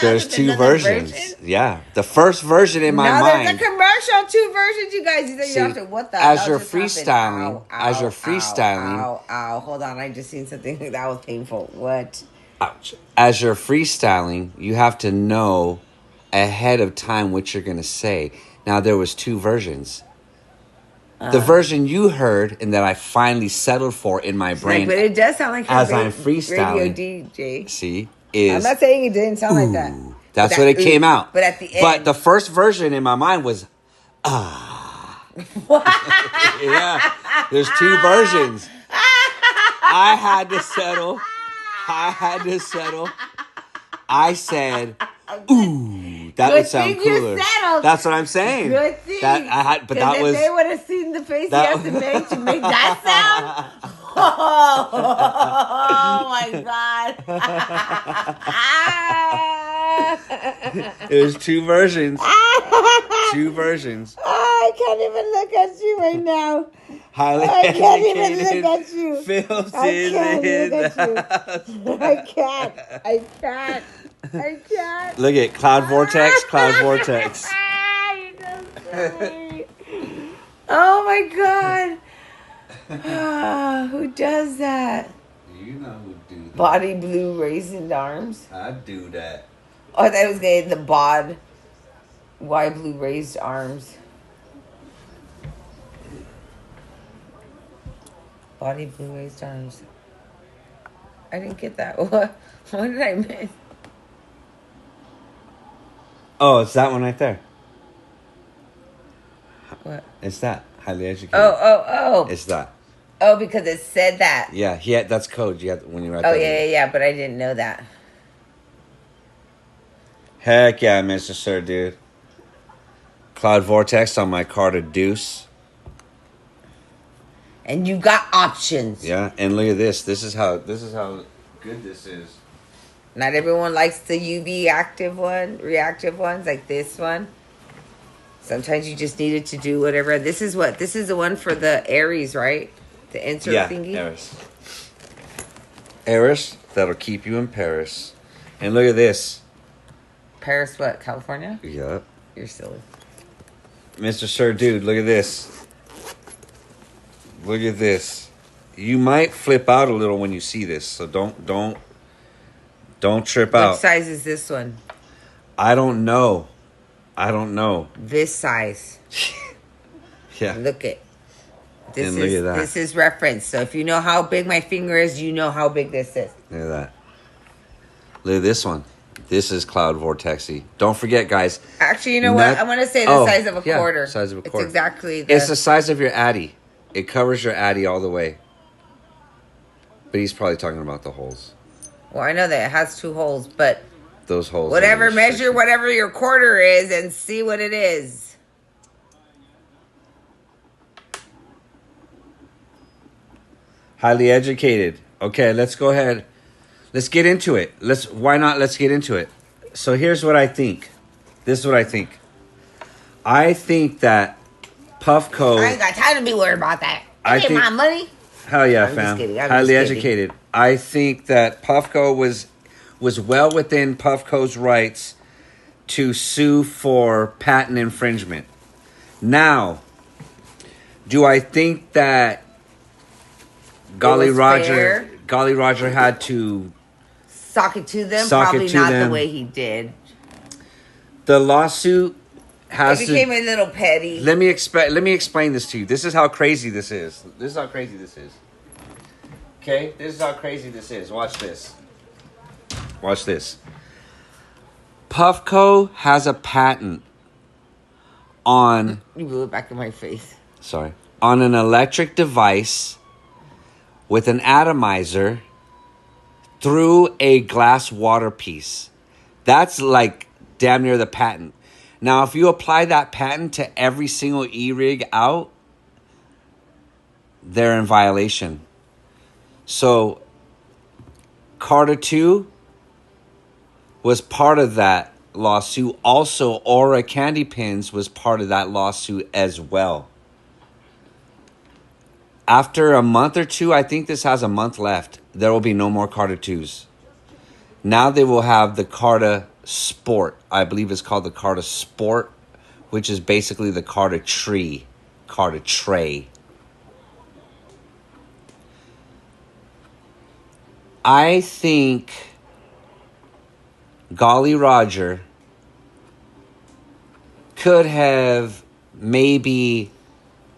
There's two versions. Yeah, the first version in my mind. There's a commercial, two versions, you guys. You have to, what the as hell you're just freestyling, Ow, hold on, I just seen something that was painful. What? Ouch. As you're freestyling, you have to know ahead of time what you're going to say. Now, there was two versions. The version you heard and that I finally settled for in my brain. But it does sound like as I'm freestyling. Radio DJ. See, is I'm not saying it didn't sound like that. That's what it came out. But at the end. But the first version in my mind was, Yeah. There's two versions. I had to settle. I said, ooh, that would sound cooler. That's what I'm saying. Good thing. But that was. If they would have seen the face you have to make that sound. Oh my God. It was 2 versions. 2 versions. I can't even look at you right now. Highly I can't even educated. look at you. Phil's I can't in look the at you. house. I can't. Look at Cloud Vortex. You're so silly. Oh my God. Who does that? You know who do that. Body blue raisined arms. I do that. Oh, I thought it was getting the bod. Why blue raised arms? Body blue raised arms. I didn't get that. What did I miss? Oh, it's that one right there. What? It's that. Highly educated. Oh. It's that. Oh, because it said that. Yeah, that's code. You have when you write Oh, that. yeah, but I didn't know that. Heck yeah, Mr. Sir, dude. Cloud Vortex on my Carter Deuce. And you got options. Yeah, and look at this. This is how good this is. Not everyone likes the UV reactive ones like this one. Sometimes you just need it to do whatever. This is the one for the Aries, right? The insert thingy. Aries, that'll keep you in Paris. And look at this. Paris, what? California? Yep. You're silly. Mr. Sir, dude, look at this. Look at this. You might flip out a little when you see this, so don't trip out. What size is this one? I don't know. This size. Yeah. Look at that. This is reference. So if you know how big my finger is, you know how big this is. Look at that. Look at this one. This is Cloud Vortexy. Don't forget, guys. Actually, you know what? I'm going to say the size of a quarter. Size of a quarter. It's exactly It's the size of your Addy. It covers your Addy all the way. But he's probably talking about the holes. Well, I know that it has 2 holes, but those holes. Whatever, measure whatever your quarter is and see what it is. Highly educated. Okay, let's go ahead. Let's get into it. Let's get into it. So here's what I think. This is what I think. I think that Puffco. I ain't got time to be worried about that. I get my money. Hell yeah, fam. Highly educated. I think that Puffco was well within Puffco's rights to sue for patent infringement. Now, do I think that Golly Roger had to sock it to them? Probably not the way he did. The lawsuit has it became a little petty. Let me explain this to you. This is how crazy this is. Okay? This is how crazy this is. Watch this. Puffco has a patent on... You blew it back in my face. Sorry. On an electric device with an atomizer through a glass water piece. That's like damn near the patent. Now, if you apply that patent to every single e-rig out, they're in violation. So, Carter 2 was part of that lawsuit. Also, Aura Candy Pins was part of that lawsuit as well. After a month or two, I think this has a month left, there will be no more Carter 2s. Now they will have the Carter Sport. I believe it's called the Carter Sport, which is basically the Carter Tray. I think Golly Roger could have maybe...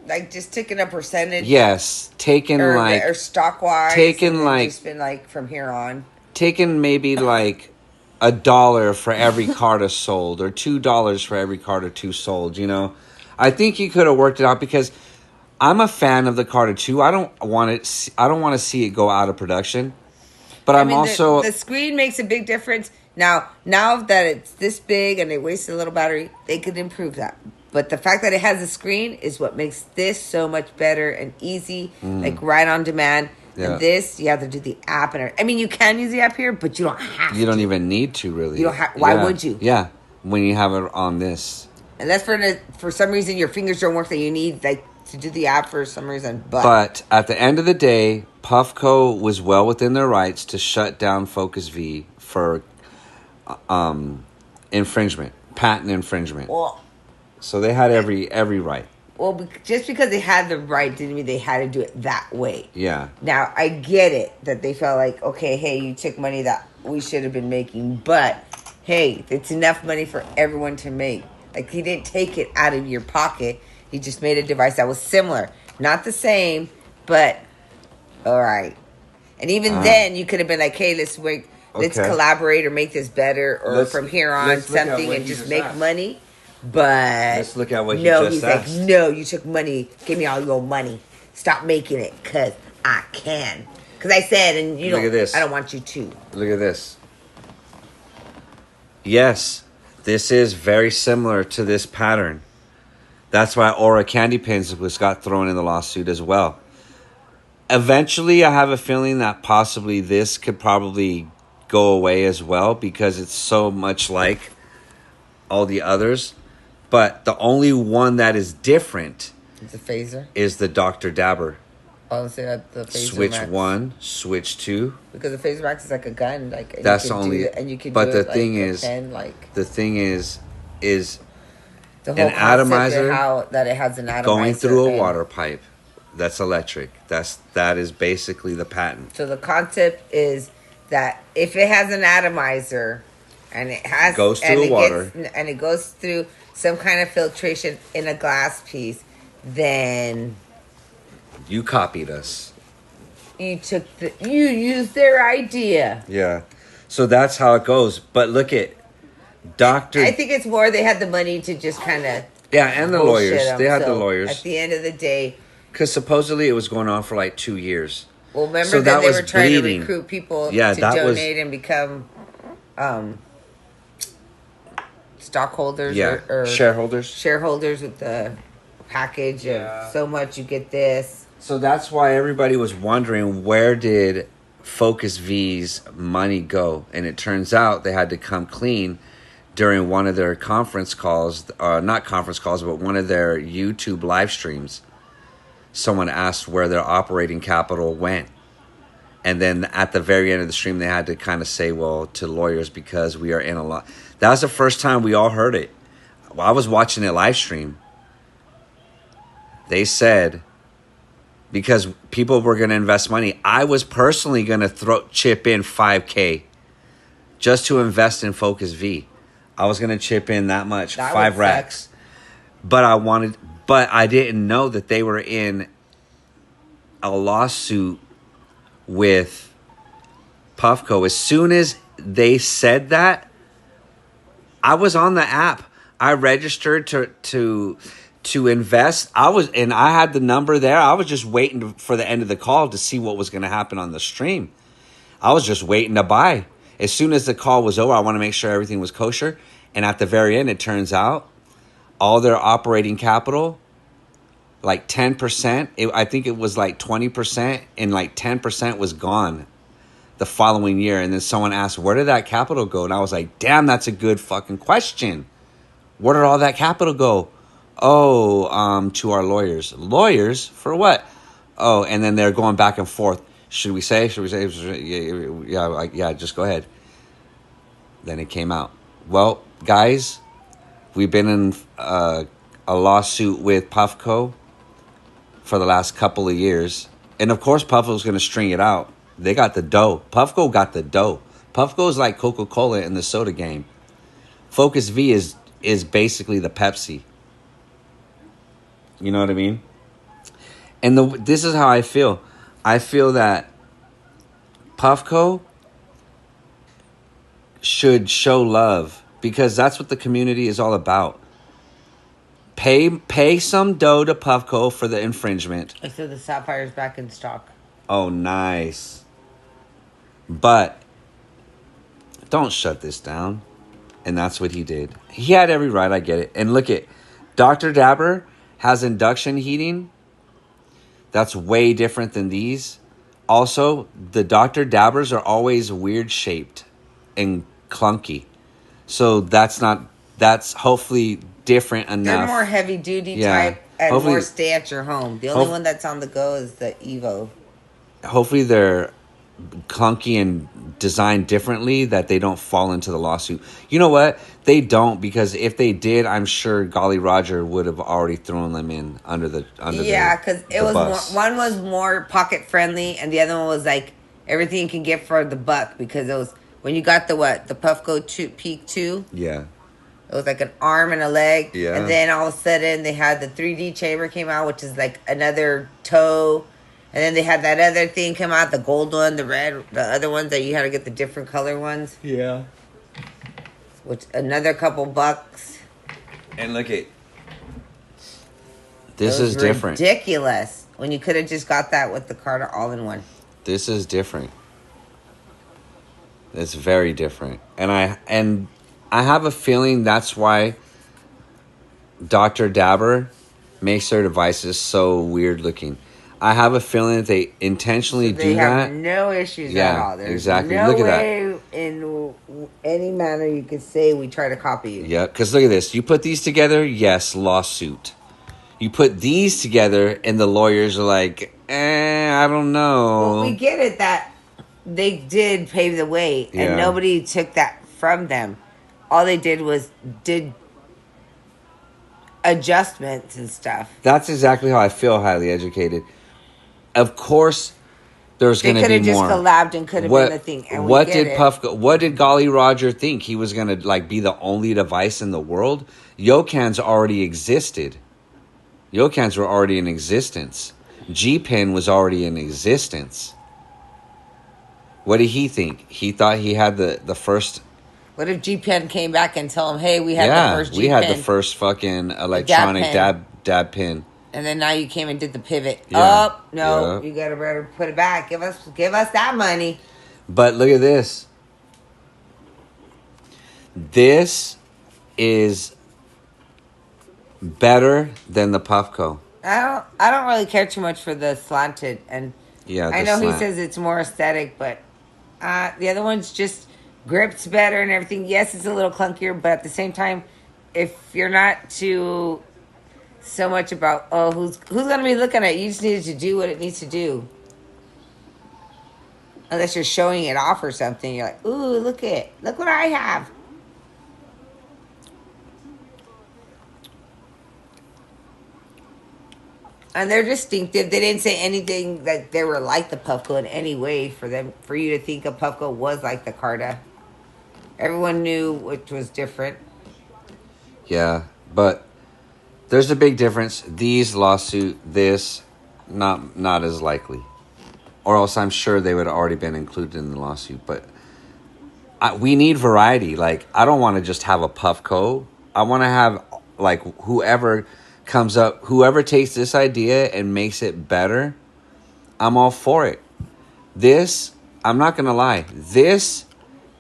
Like just taking a percentage? Yes. Or stock-wise. Just been like from here on. Taking maybe like $1 for every Carter sold or $2 for every Carter 2 sold, you know. I think he could have worked it out because I'm a fan of the Carter 2. I don't want it. I don't want to see it go out of production. But I'm also the screen makes a big difference. Now that it's this big and they wasted a little battery, they could improve that. But the fact that it has a screen is what makes this so much better and easy, like right on demand. Yeah. And this, you have to do the app, and I mean, you can use the app here, but you don't have. You don't even need to really. You don't have. Why would you? Yeah, when you have it on this. And that's for some reason your fingers don't work that you need like to do the app for some reason. But at the end of the day, Puffco was well within their rights to shut down Focus V for infringement, patent infringement. Well, so they had every right. Well, just because they had the right didn't mean they had to do it that way. Yeah. Now, I get it that they felt like, okay, hey, you took money that we should have been making, but hey, it's enough money for everyone to make. Like, he didn't take it out of your pocket. He just made a device that was similar. Not the same, but all right. And even then, you could have been like, hey, let's collaborate or make this better, or from here on something and just make money. But let's look at what he's like, no, you took money. Give me all your money. Stop making it, because I can. Because I said, and you know, I don't want you to. Look at this. Yes, this is very similar to this pattern. That's why Aura Candy Pins got thrown in the lawsuit as well. Eventually, I have a feeling that possibly this could probably go away as well, because it's so much like all the others. But the only one that is different is the phaser. Is the Dr. Dabber. Oh, so that the phaser Switch Max. 1, Switch 2. Because the phaser Max is like a gun, like that's only. And you can. But do the it thing like is, pen, like the thing is the whole an atomizer. How that it has an atomizer going through a water pipe. That's electric. That is basically the patent. So the concept is that if it has an atomizer, and it has goes through water, and it goes through some kind of filtration in a glass piece, then you copied us. You used their idea. Yeah. So that's how it goes. But look at Dr. I think it's more they had the money to just kind of and the lawyers. They had the lawyers. At the end of the day, because supposedly it was going on for like 2 years. Well, remember that they were trying to recruit people to donate and become stockholders or shareholders with the package of so much you get this. So that's why everybody was wondering, where did Focus V's money go? And it turns out they had to come clean during one of their conference calls, not conference calls, but one of their YouTube live streams. Someone asked where their operating capital went. And then at the very end of the stream, they had to kind of say, well, to lawyers, because we are in a lot. That was the first time we all heard it. I was watching it live stream. They said, because people were going to invest money, I was personally going to chip in $5,000 just to invest in Focus V. I was going to chip in that much, 5 racks. But I didn't know that they were in a lawsuit with Puffco. As soon as they said that, I was on the app. I registered to invest. I had the number there. I was just waiting for the end of the call to see what was going to happen on the stream. I was just waiting to buy. As soon as the call was over, I want to make sure everything was kosher. And at the very end, it turns out all their operating capital, like 10%, I think it was like 20%, and like 10% was gone the following year. And then someone asked, where did that capital go? And I was like, damn, that's a good fucking question. Where did all that capital go? Oh, to our lawyers. Lawyers? For what? Oh, and then they're going back and forth. Should we say? Yeah, just go ahead. Then it came out. Well, guys, we've been in a lawsuit with Puffco for the last couple of years. And of course, Puffco's going to string it out. They got the dough. Puffco got the dough. Puffco is like Coca-Cola in the soda game. Focus V is basically the Pepsi. You know what I mean? And this is how I feel. I feel that Puffco should show love, because that's what the community is all about. Pay some dough to Puffco for the infringement. I said the Sapphire's back in stock. Oh, nice. But don't shut this down. And that's what he did. He had every right, I get it. And look at Dr. Dabber has induction heating. That's way different than these. Also, the Dr. Dabbers are always weird shaped and clunky. So that's hopefully different enough. They're more heavy duty type and hopefully, more stay at your home. The only one that's on the go is the Evo. Hopefully they're clunky and designed differently that they don't fall into the lawsuit. You know what? They don't, because if they did, I'm sure Golly Roger would have already thrown them in under the because it was bus. One was more pocket friendly and the other one was like everything you can get for the buck, because it was when you got the Puffco Peak 2. Yeah. It was like an arm and a leg. Yeah. And then all of a sudden they had the 3D chamber came out, which is like another toe. And then they had that other thing come out, the gold one, the red, the other ones that you had to get the different color ones. Yeah. Which another couple bucks. And look at this is different. Ridiculous. When you could have just got that with the Carter all-in-one. This is different. It's very different. And I have a feeling that's why Dr. Dabber makes their devices so weird looking. I have a feeling that they intentionally do that. They have no issues at all. There's exactly. No look at way that. In any manner you could say we try to copy you. Yeah, because look at this. You put these together, yes, lawsuit. You put these together, and the lawyers are like, I don't know. Well, we get it that they did pave the way, and nobody took that from them. All they did was adjustments and stuff. That's exactly how I feel, highly educated. Of course, there's going to be more. They could have just collabed and could have been the thing. And what did Golly Roger think? He was going to be the only device in the world? Yocan's already existed. Yocans were already in existence. G-Pen was already in existence. What did he think? He thought he had the first. What if G-Pen came back and told him, hey, we had the first G-Pen. We had the first fucking electronic dab pen. And then now you came and did the pivot. Yeah. Oh, no, you gotta better put it back. Give us that money. But look at this. This is better than the Puffco. I don't really care too much for the slanted, and I know he says it's more aesthetic, but the other one's just grips better and everything. Yes, it's a little clunkier, but at the same time, if you're not too so much about who's gonna be looking at it, you just need to do what it needs to do. Unless you're showing it off or something, you're like, ooh, look what I have. And they're distinctive. They didn't say anything that they were like the Puffco in any way for you to think a Puffco was like the Carta. Everyone knew which was different. Yeah, but there's a big difference. These lawsuit, this, not as likely. Or else I'm sure they would have already been included in the lawsuit. But we need variety. Like, I don't want to just have a Puffco. I want to have, like, whoever comes up, whoever takes this idea and makes it better, I'm all for it. This, I'm not going to lie, this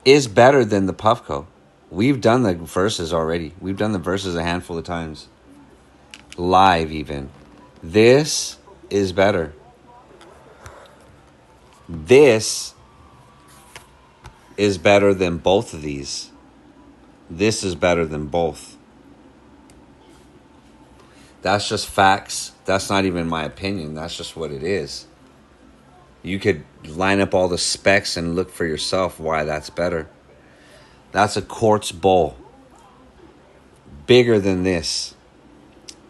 is better than the Puffco. We've done the verses already. We've done the verses a handful of times. Live even. This is better. This is better than both of these. This is better than both. That's just facts. That's not even my opinion. That's just what it is. You could line up all the specs and look for yourself why that's better. That's a quartz bowl. Bigger than this.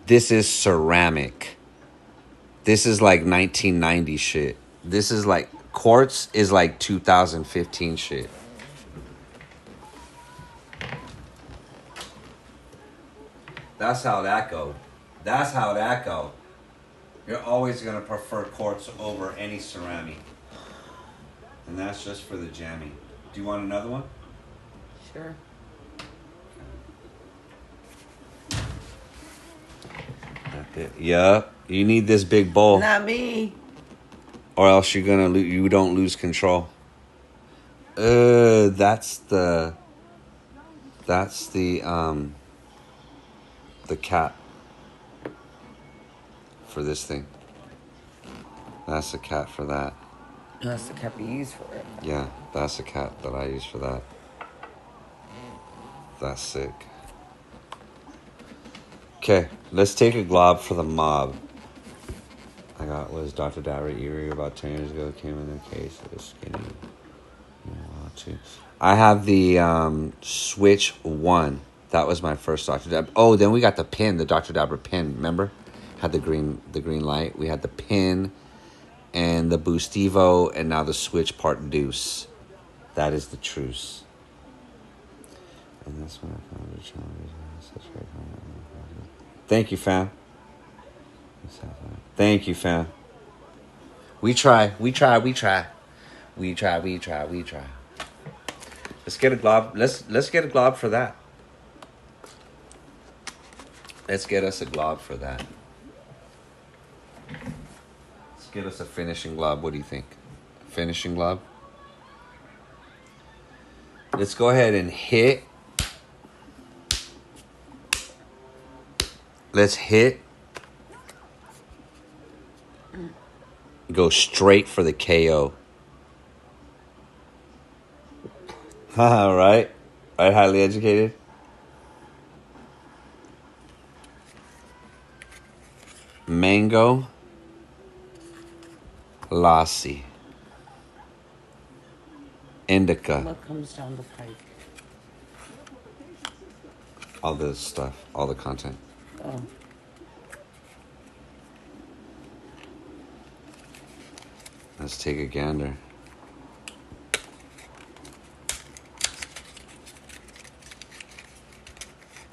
This is ceramic. This is like 1990 shit. This is like, quartz is like 2015 shit. That's how that go. That's how that go. You're always going to prefer quartz over any ceramic. And that's just for the jamming. Do you want another one? Sure. Yeah, you need this big bowl. Not me. Or else you're gonna you don't lose control. That's the cat for this thing. That's the cat for that. That's the cat you use for it. Yeah, that's the cat that I use for that. That's sick. Okay, let's take a glob for the mob. I got was Dr. Dabber Erie about 10 years ago. Came in their case. It was skinny. Too. I have the Switch 1. That was my first Dr. Dabber. Oh, then we got the pin, the Dr. Dabber pin. Remember? Had the green light. We had the pin and the Boost Evo, and now the Switch Part Deuce. That is the truce. And that's when I found the challenge. Thank you, fam. Thank you, fam. We try. Let's get a glob. Let's get a glob for that. Let's get us a glob for that. Let's get us a finishing glob. What do you think? Finishing glob? Let's go ahead and hit. Let's hit. Go straight for the KO. All right. Right, highly educated. Mango. Lassi. Indica. What comes down the pipe? All the stuff. All the content. Oh. Let's take a gander.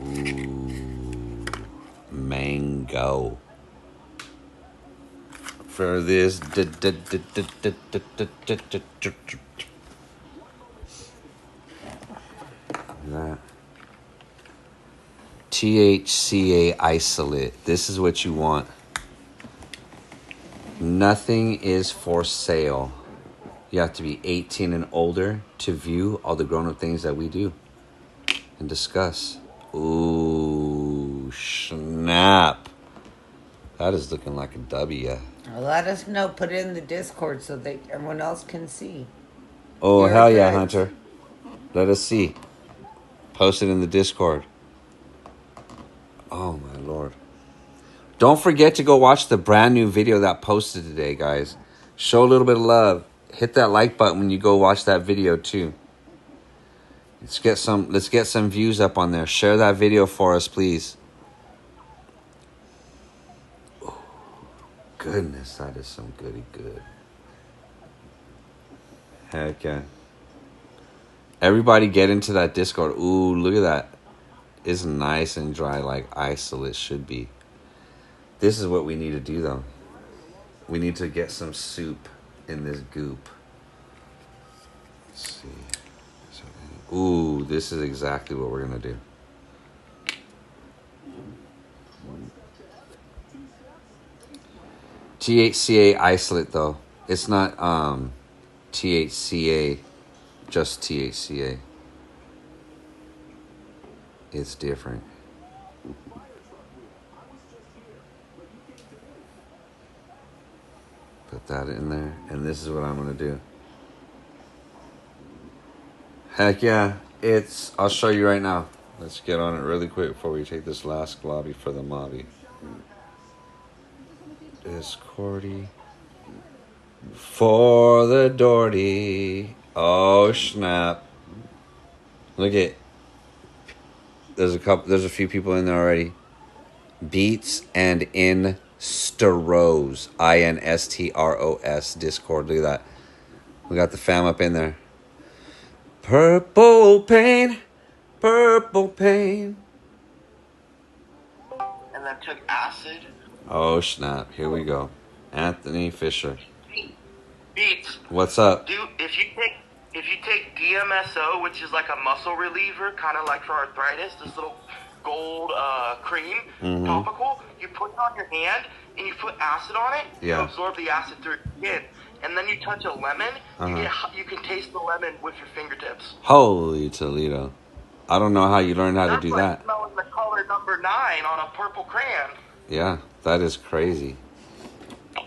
Ooh, mango. For this, that THCA isolate. This is what you want. Nothing is for sale. You have to be 18 and older to view all the grown-up things that we do and discuss. Ooh, snap. That is looking like a W. Well, let us know. Put it in the Discord so that everyone else can see. Oh, hell yeah, Hunter. Let us see. Post it in the Discord. Oh, my Lord. Don't forget to go watch the brand new video that posted today, guys. Show a little bit of love. Hit that like button when you go watch that video too. Let's get some views up on there. Share that video for us, please. Oh, goodness, that is some goody good. Heck yeah. Everybody get into that Discord. Ooh, look at that. It's nice and dry like isolate should be. This is what we need to do, though. We need to get some soup in this goop. Let's see. Ooh, this is exactly what we're going to do. THCA isolate, though. It's not THCA, just THCA. It's different. Put that in there, and this is what I'm gonna do. Heck yeah, I'll show you right now. Let's get on it really quick before we take this last globby for the mobby. Discordy. For the Doherty. Oh snap. Look at, there's a few people in there already. Beats and Instros. INSTROS Discord. Look at that. We got the fam up in there. Purple pain. Purple pain. And then took acid. Oh snap. Here we go. Anthony Fisher. Beats. What's up? Dude, if you take DMSO, which is like a muscle reliever, kind of like for arthritis, this little gold cream topical. You put it on your hand and you put acid on it. Yeah. You absorb the acid through your skin, and then you touch a lemon. You can taste the lemon with your fingertips. Holy Toledo! I don't know how you learned how to do that. That's like smelling the color number 9 on a purple crayon. Yeah, that is crazy.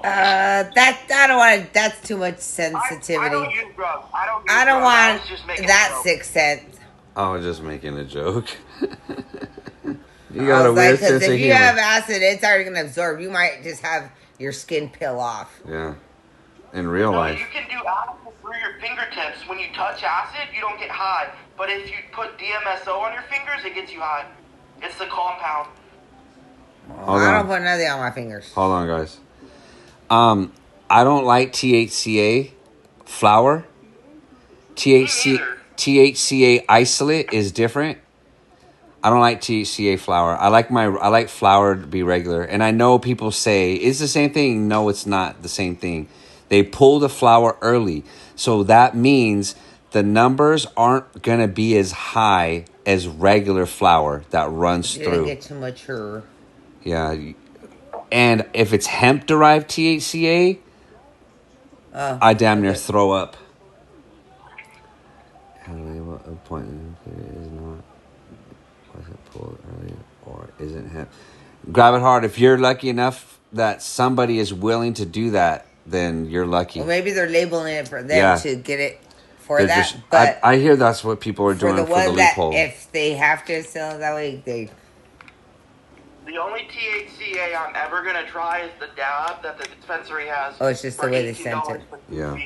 That I don't want. That's too much sensitivity. I don't use drugs. I don't want that 6 cents. I was just making a joke. You I got a was weird like, sense of if you humor. have acid, it's already gonna absorb. You might just have your skin peel off. Yeah, in real No, life. you can do acid through your fingertips. When you touch acid, you don't get high. But if you put DMSO on your fingers, it gets you high. It's the compound. I don't put nothing on my fingers. Hold on, guys. I don't like THCA flower. THCA isolate is different. I don't like THCA flower. I like flower to be regular. And I know people say it's the same thing. No, it's not the same thing. They pull the flower early. So that means the numbers aren't going to be as high as regular flower that runs It through. didn't get too mature. Yeah. And if it's hemp-derived THCA, I damn near throw up. What appointment is not was it pulled early or isn't hemp? Grab it hard. If you're lucky enough that somebody is willing to do that, then you're lucky. Well, maybe they're labeling it for them to get it for They're that. just, but I hear that's what people are doing for the one that loophole. if they have to sell it that way, they. The only THCA I'm ever going to try is the dab that the dispensary has. Oh, it's just the way they sent it. Yeah.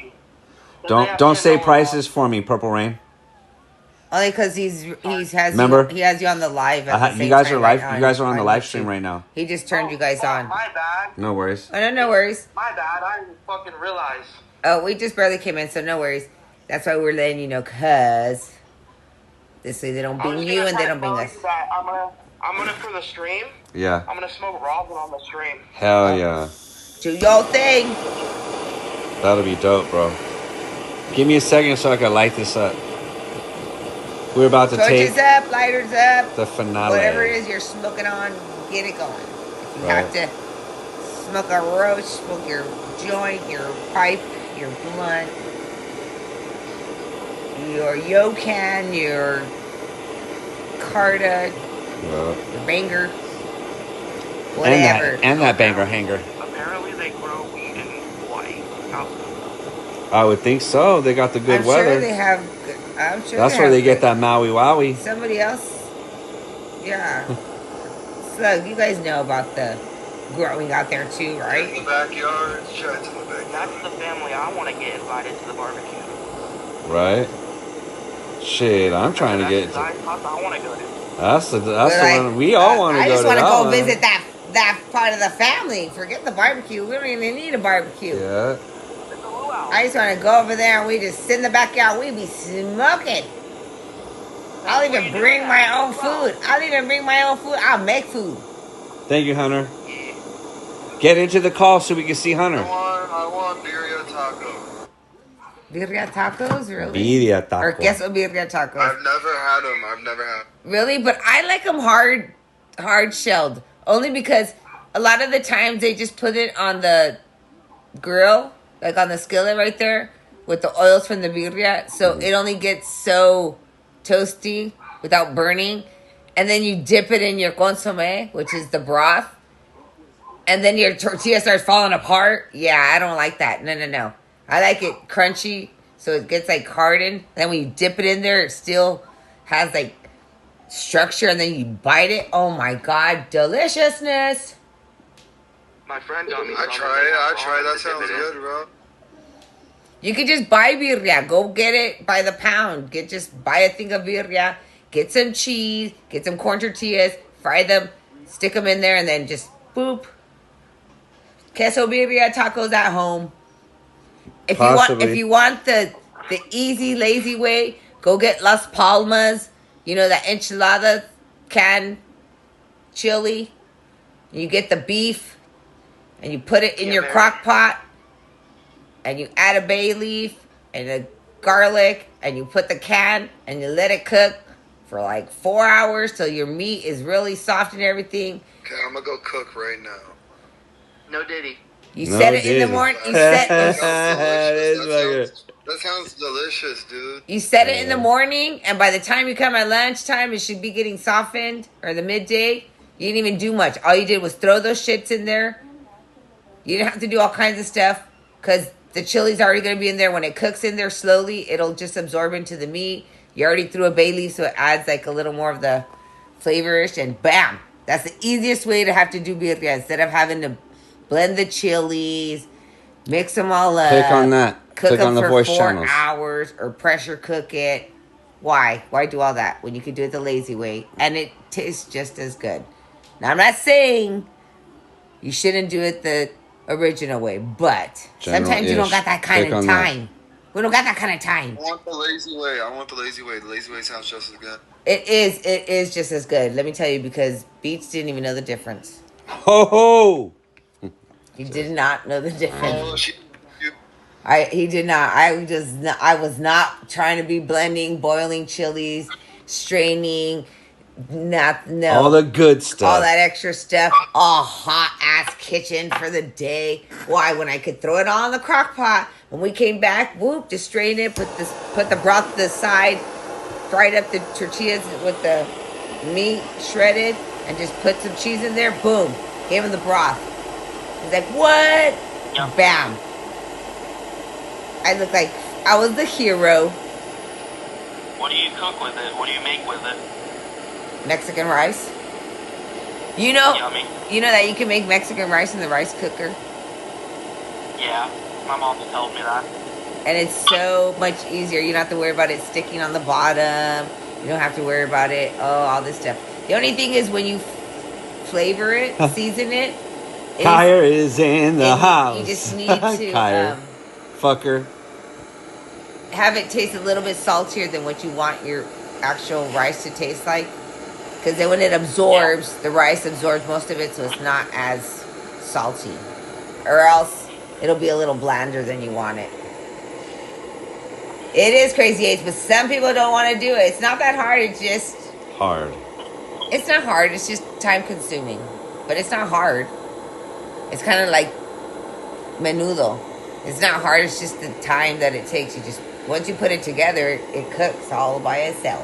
Don't say prices for me, Purple Rain. Only because he has you on the live. You guys are live. You guys are on the live stream right now. He just turned you guys on. My bad. No worries. Oh, no worries. My bad. I didn't fucking realize. Oh, we just barely came in, so no worries. That's why we're letting you know, cause this way they don't bing you and they don't bing us. I'm gonna for the stream. Yeah. I'm gonna smoke rosin on the stream. Hell yeah. Do your thing. That'll be dope, bro. Give me a second so I can light this up. We're about to Torches up, lighters up. The finale. Whatever it is you're smoking on, get it going. If you have to smoke a roach, smoke your joint, your pipe, your blunt, your Yocan, your Carta, your banger, whatever. And that banger hanger. Apparently they grow weed in Hawaii. I would think so. They got the good weather. Sure they have. I'm sure that's where they get that Maui Wowie. Somebody else. Yeah. Slug, you guys know about the growing out there too, right? In the backyard. Sure, it's in the backyard. That's the family I want to get invited to the barbecue. Right? Shit, I'm trying to get. I want to go to. That's the one we all want to go to. I just want to go visit that part of the family. Forget the barbecue. We don't even need a barbecue. Yeah. I just want to go over there and we just sit in the backyard. We be smoking. I'll even bring my own food. I'll make food. Thank you, Hunter. Get into the call so we can see Hunter. I want birria tacos. Birria tacos? Really? Birria tacos. Or queso birria tacos. I've never had them. Really? But I like them hard shelled. Only because a lot of the times they just put it on the grill. Like on the skillet right there with the oils from the birria. So it only gets so toasty without burning. And then you dip it in your consomme, which is the broth. And then your tortilla starts falling apart. Yeah, I don't like that. No. I like it crunchy so it gets like hardened. Then when you dip it in there, it still has like structure. And then you bite it. Oh my God, deliciousness. My friend got me. I tried. That sounds good, bro. You can just buy birria. Go get it by the pound. Buy a thing of birria. Get some cheese. Get some corn tortillas. Fry them. Stick them in there and then just boop. Queso birria tacos at home. If you want the easy, lazy way, go get Las Palmas. You know, that enchilada can chili. You get the beef. And you put it in your crock pot. And you add a bay leaf and a garlic. And you put the can. And you let it cook for like 4 hours till your meat is really soft and everything. Okay, I'm gonna go cook right now. No Diddy. You set it in the morning. You set That sounds delicious, dude. You set it in the morning, and by the time you come at lunchtime, it should be getting softened, or the midday. You didn't even do much. All you did was throw those shits in there. You didn't have to do all kinds of stuff, because the chili's already going to be in there. When it cooks in there slowly, it'll just absorb into the meat. You already threw a bay leaf, so it adds like a little more of the flavorish, and bam! That's the easiest way to have to do birria, instead of having to blend the chilies, mix them all up. Click on that. Cook Click them on the for voice 4 channels. hours or pressure cook it. Why? Why do all that when you can do it the lazy way? And it tastes just as good. Now, I'm not saying you shouldn't do it the original way, but sometimes you don't got that kind of time. We don't got that kind of time. I want the lazy way. The lazy way. The lazy way sounds just as good. It is just as good. Let me tell you, because Beats didn't even know the difference. Ho ho! He did not know the difference. Oh, He did not. I was not trying to be blending, boiling chilies, straining, all the good stuff. All that extra stuff. All hot ass kitchen for the day. Why? When I could throw it all in the crock pot. When we came back, whoop, just strain it, put the broth to the side, fried up the tortillas with the meat shredded, and just put some cheese in there. Boom. Gave him the broth. He's like, what? Yeah. Bam. I looked like I was the hero. What do you cook with it? What do you make with it? Mexican rice. You know, Yummy. You know that you can make Mexican rice in the rice cooker? Yeah, my mom told me that. And it's so much easier. You don't have to worry about it sticking on the bottom. You don't have to worry about it. Oh, all this stuff. The only thing is when you flavor it, season it. Kyer is in the house. You just need to Kyer. Fucker. Have it taste a little bit saltier than what you want your actual rice to taste like. Because then when it absorbs, the rice absorbs most of it, so it's not as salty. Or else it'll be a little blander than you want it. It is Crazy Eights, but some people don't want to do it. It's not that hard. It's just... hard. It's not hard. It's just time consuming. But it's not hard. It's kind of like menudo. It's not hard. It's just the time that it takes. You just... Once you put it together, it cooks all by itself.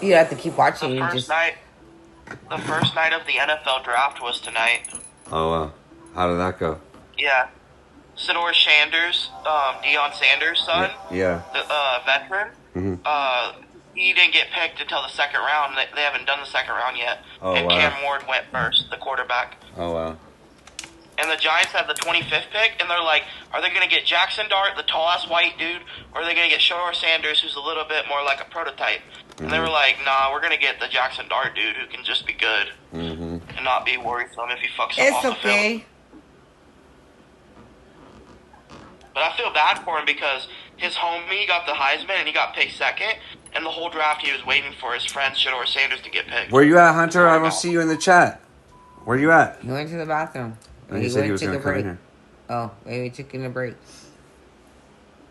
You don't have to keep watching. The first night of the NFL draft was tonight. Oh, wow. How did that go? Yeah. Sidor Sanders, Deion Sanders' son, Yeah. the veteran, he didn't get picked until the second round. They haven't done the second round yet. Oh, and wow. Cam Ward went first, the quarterback. Oh, wow. And the Giants had the 25th pick, and they're like, are they going to get Jackson Dart, the tall-ass white dude, or are they going to get Shedeur Sanders, who's a little bit more like a prototype? And they were like, nah, we're going to get the Jackson Dart dude who can just be good and not be worrisome if he fucks up off the field. But I feel bad for him because his homie got the Heisman and he got picked second, and the whole draft he was waiting for his friend Shedeur Sanders to get picked. Where you at, Hunter? I don't see you in the chat. Where you at? He went to the bathroom. He said he was going to come in here. Oh, maybe he took in a break.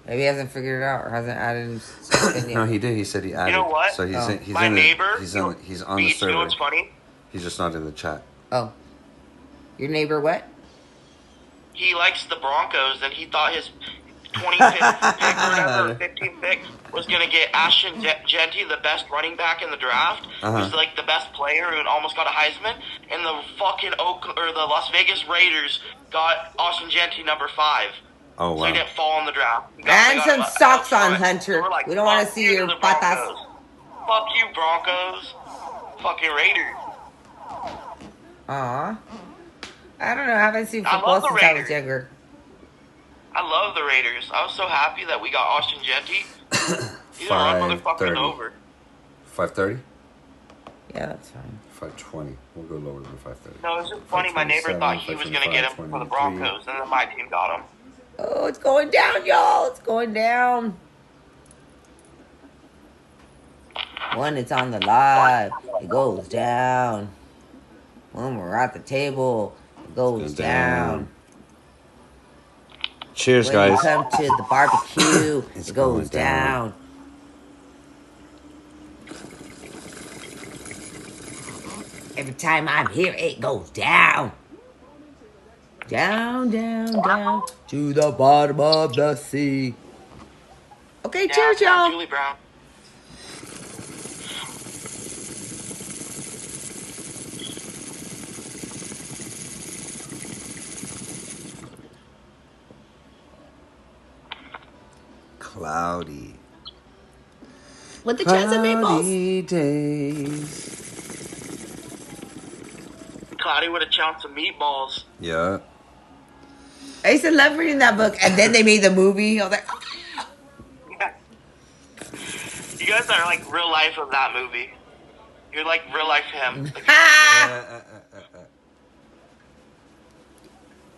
Maybe he hasn't figured it out or hasn't added something yet. No, he did. He said he added. You know what? So he's My in neighbor, he's on the server. You know what's funny? He's just not in the chat. Oh. Your neighbor what? He likes the Broncos, and he thought his 25th pick or whatever, 15th pick, was going to get Ashton Genty, the best running back in the draft. Who's like the best player who almost got a Heisman. And the fucking the Las Vegas Raiders got Austin Genty number 5. Oh, wow. So he didn't fall in the draft. And some socks on, Hunter. So like, we don't want to see your patas. Fuck you, Broncos. Fucking Raiders. Aw. I don't know. I haven't seen I football love the since I was Raiders. younger. I love the Raiders. I was so happy that we got Austin Genty. He's a run motherfuckers 5:30. over. 5:30? Yeah, that's fine. 5:20. We'll go lower than 5:30. No, it's just funny. My neighbor thought he was going to get him for the Broncos, and then my team got him. Oh, it's going down, y'all. It's going down. When it's on the live, it goes down. When we're at the table, it goes down. Cheers, when guys. When you come to the barbecue, it goes down. Every time I'm here, it goes down. Down, down, down to the bottom of the sea. Okay, cheers, y'all. Julie Brown. Cloudy. With the chance of meatballs. Cloudy days. Cloudy with a chance of meatballs. Yeah. I used to love reading that book, and then they made the movie. I was like, oh. You guys are like real life of that movie. You're like real life him.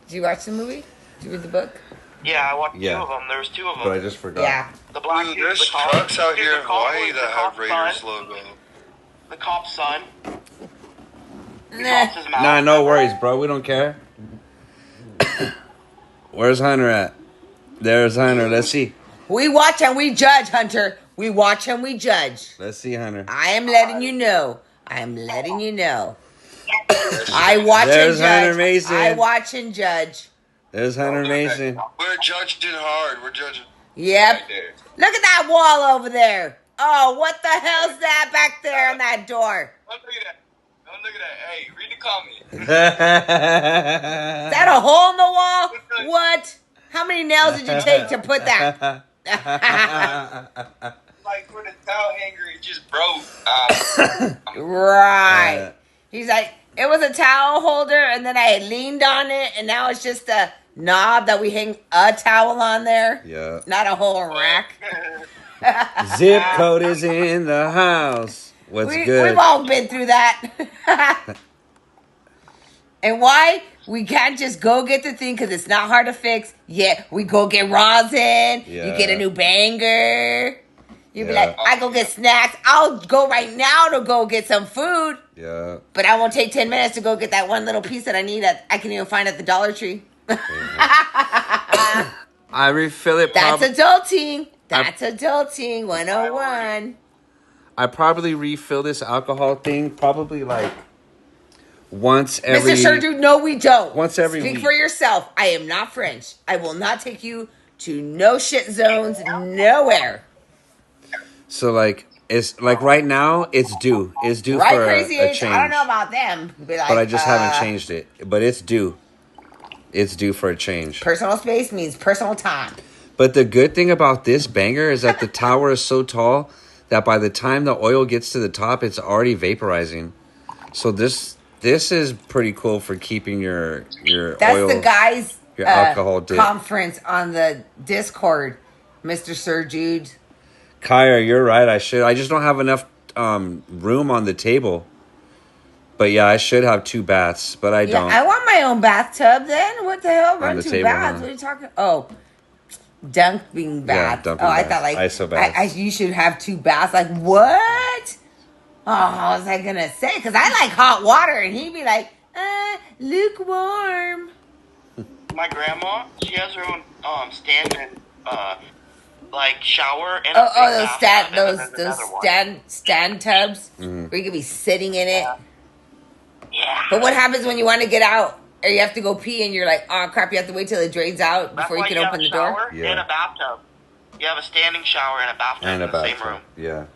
Did you watch the movie? Did you read the book? Yeah, I watched 2 of them. There was 2 of them. But I just forgot. Yeah. The black Dude, dude, there's the cop, trucks out dude, here the in cop Hawaii was the that have cop's Raiders son. logo. The cop's son. He Nah. pops his mouth. Nah, no worries, bro. We don't care. Where's Hunter at? There's Hunter. Let's see. We watch and we judge, Hunter. We watch and we judge. Let's see, Hunter. I am letting you know. I am letting you know. I watch There's and judge. Hunter Mason. I watch and judge. There's Hunter Mason. We're judging hard. We're judging. Yep. Right there. Look at that wall over there. Oh, what the hell's that back there on that door? Don't look at that. Don't look at that. Hey, read the comments. Is that a hole in the wall? What? How many nails did you take to put that? Like when the towel hanger is just broke. Right. He's like, it was a towel holder, and then I had leaned on it, and now it's just a knob that we hang a towel on there. Yeah. Not a whole rack. Zip code is in the house. What's good? We've all been through that. And why? We can't just go get the thing because it's not hard to fix. Yeah, we go get rosin. You get a new banger. You be like, I go get snacks. I'll go right now to go get some food. Yeah. But I won't take 10 minutes to go get that one little piece that I need that I can even find at the Dollar Tree. I refill it. That's adulting. That's adulting 101. I probably refill this alcohol thing probably like once every... Mr. Sergeant, no, we don't. Once every Speak week. for yourself. I am not French. I will not take you to no shit zones, nowhere. So like, it's like right now, it's due. It's due Right, for Crazy a H? change. I don't know about them. Be like, But I just haven't changed it. But it's due. It's due for a change. Personal space means personal time. But the good thing about this banger is that the tower is so tall that by the time the oil gets to the top, it's already vaporizing. So this is pretty cool for keeping your That's oil, the guys' your alcohol dip. conference on the Discord, Mr. Sir Jude. Kaya, you're right. I just don't have enough room on the table. But yeah, I should have 2 baths, but I don't. I want my own bathtub then. What the hell? Run the 2 table, baths. huh? What are you talking? Oh, dumping bath. dumping I baths. thought like ISO baths. you should have 2 baths. Like what? Oh, what was I gonna say? Because I like hot water, and he'd be like, lukewarm. My grandma, she has her own standing like shower and Those stand tubs where you could be sitting in it. Yeah. But what happens when you want to get out or you have to go pee and you're like, oh crap, you have to wait till it drains out before you can open the door? Shower and a bathtub. You have a standing shower and a bathtub in the same room. Yeah.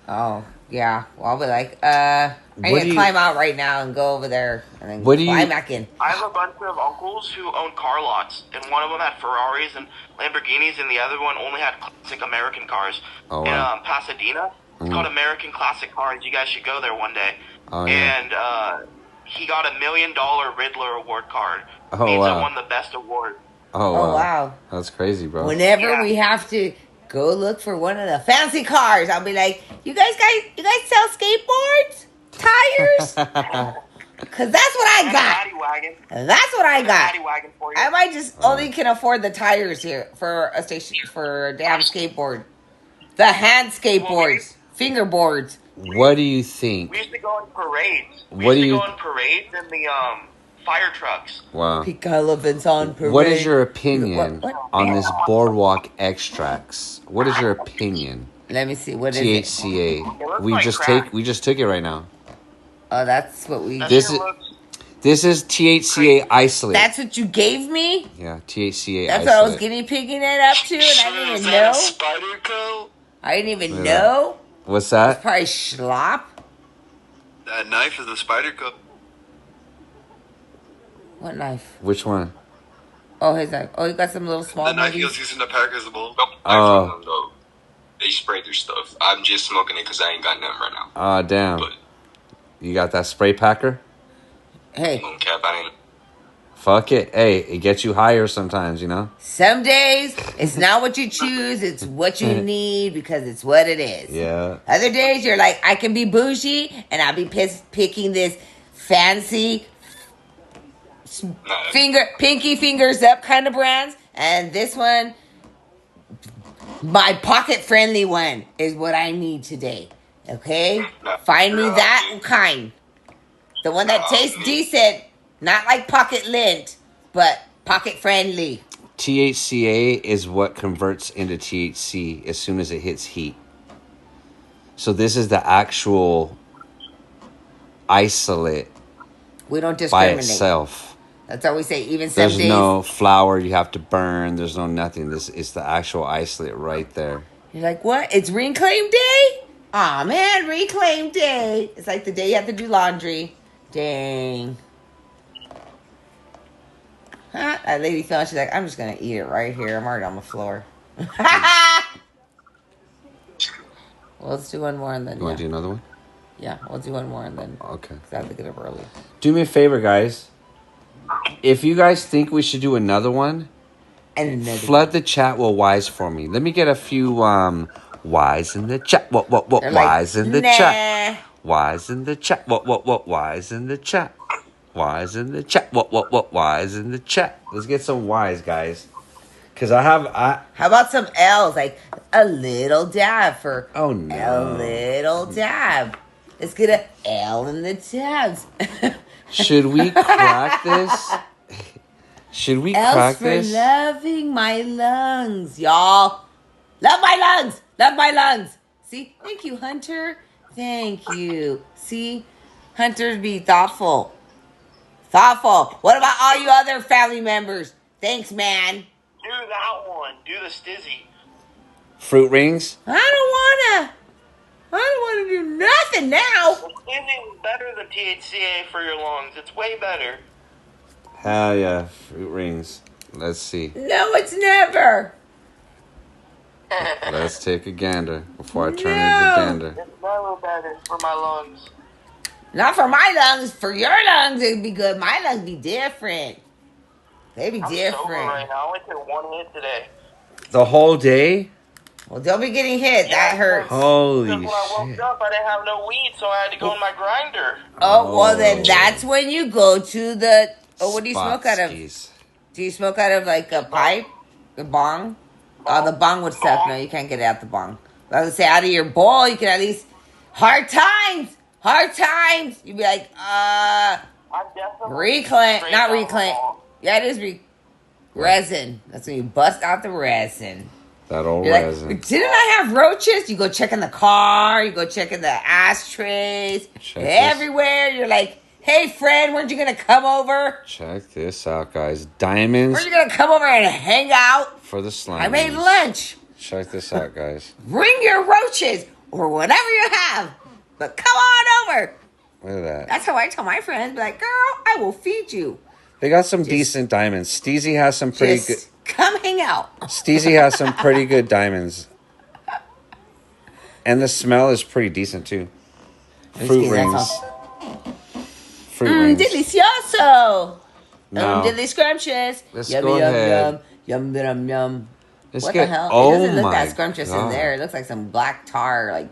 Oh, yeah. Well, I'll be like, I need to climb out right now and go over there and then climb back in. I have a bunch of uncles who own car lots, and one of them had Ferraris and Lamborghinis, and the other one only had classic American cars. Oh, wow. In Pasadena, it's called American Classic Cars. You guys should go there one day. Oh, yeah. And he got $1 million Riddler award card. Oh, Means wow. I won the best award. Oh, wow. Wow. That's crazy, bro. Whenever we have to go look for one of the fancy cars, I'll be like, you guys sell skateboards? Tires? Because that's what I got. Paddy wagon. That's what I got. Paddy wagon for you. I might just only can afford the tires here for a station, for a damn skateboard. The hand skateboards. Fingerboards. What do you think? We used to go in parades. We What used do to you- go in parades in the fire trucks. Wow. Pick elephants on parade. What is your opinion What? on this boardwalk extracts? What is your opinion? Let me see. What is it? THCA. It looks like crack. We just took it right now. Oh, that's what we. That This shit is- looks- This is THCA isolate. That's what you gave me? Yeah, THCA That's isolate. what I was guinea pigging it up to, and I didn't Is even that a know. spider coat? I didn't even Look at know. What's It's that? probably schlop. That knife is a spider coat. What knife? Which one? Oh, his knife. Oh, you got some little small The knife he movies. was using to pack his bowl. Nope, Oh. I found them though. They spray their stuff. I'm just smoking it because I ain't got nothing right now. Oh, damn. But You got that spray packer? Hey, moon cap, I ain't. Fuck it. Hey, it gets you higher sometimes, you know? some days it's not what you choose, it's what you need because it's what it is. Yeah. Other days you're like, I can be bougie and I'll be picking this fancy pinky fingers up kind of brands. And this one, my pocket friendly one is what I need today. Okay? Find me that kind. The one that tastes decent, not like pocket lint, but pocket friendly. THCA is what converts into THC as soon as it hits heat. So this is the actual isolate We don't by discriminate. itself. That's all we say. Even some There's days. no flour you have to burn. There's no nothing. This is the actual isolate right there. You're like, what? It's reclaim day? Aw, man, reclaim day. It's like the day you have to do laundry. Dang. Huh? That lady fell. She's like, I'm just going to eat it right here. I'm already on the floor. Well, let's do one more and then. You want to do another one? Yeah, we'll do one more and then. Okay. 'Cause I have to get up early. Do me a favor, guys. If you guys think we should do another one, And another. flood the chat with whys for me. Let me get a few whys in the chat. What They're like, whys in the nah. chat? Whys in the chat. What whys in the chat? Whys in the chat. What whys in the chat? Let's get some whys, guys. Cause How about some L's? Like a little dab for. Oh, no. A little dab. Let's get a L in the tabs. should we crack this? Should we L's crack for this? loving my lungs, y'all. Love my lungs. Love my lungs. See? Thank you, Hunter. Thank you. See? Hunters be thoughtful. Thoughtful. What about all you other family members? Thanks, man. Do that one. Do the stizzy. Fruit rings? I don't wanna do nothing now. The stizzy is better than THCA for your lungs. It's way better. Hell yeah, fruit rings. Let's see. No, it's never. Let's take a gander before I turn No. into gander. It's never better for my lungs. Not for my lungs. For your lungs, it'd be good. My lungs be different. They be I'm different. sober right now. I only took one hit today. The whole day? Well, don't be getting hit. That hurts. Holy Because when I woke shit. up, I didn't have no weed, so I had to go in my grinder. Oh, well, then Oh. that's when you go to the. Oh, what do you smoke out of? Spotskis. Do you smoke out of like a pipe? A bong? Oh, the bong would suck. No, you can't get it out the bong. But I would say out of your bowl, you can at least. Hard times! Hard times! You'd be like, I definitely reclaim. straight Not down the reclaim. hall. Yeah, it is resin. That's when you bust out the resin. That old You're resin. like, didn't I have roaches? You go check in the car. You go check in the ashtrays. Check everywhere. You're like, hey, friend, weren't you going to come over? Check this out, guys. Diamonds Weren't you going to come over and hang out? for the slime. I made lunch. Check this out, guys. Bring your roaches or whatever you have. But come on over. Look at that. That's how I tell my friends. Be like, girl, I will feed you. They got some decent diamonds. Steezy has some pretty good. Just come hang out. Steezy has some pretty good diamonds. And the smell is pretty decent too. Fruit kidding, that rings. sounds- Fruit rings. Delicioso. No. Dilly scrumptious. Let's yum, go yum, ahead. yum, yum, yum, yum. Let's What get. the hell? Oh It doesn't look my that scrumptious God. in there. It looks like some black tar, like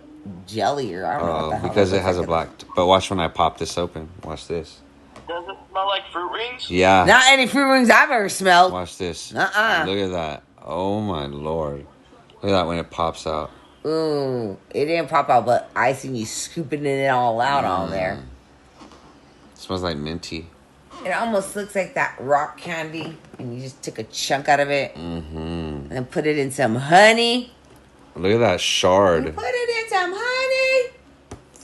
jelly, or I don't know what the hell. Because it looks has like a black. But watch when I pop this open. Watch this. Does it smell like fruit rings? Yeah. Not any fruit rings I've ever smelled. Watch this. Uh-uh. Look at that. Oh my lord. Look at that when it pops out. Ooh, it didn't pop out, but I seen you scooping it all out on there. It smells like minty. It almost looks like that rock candy, and you just took a chunk out of it Mm-hmm. and then put it in some honey. Look at that shard. Put it in some honey.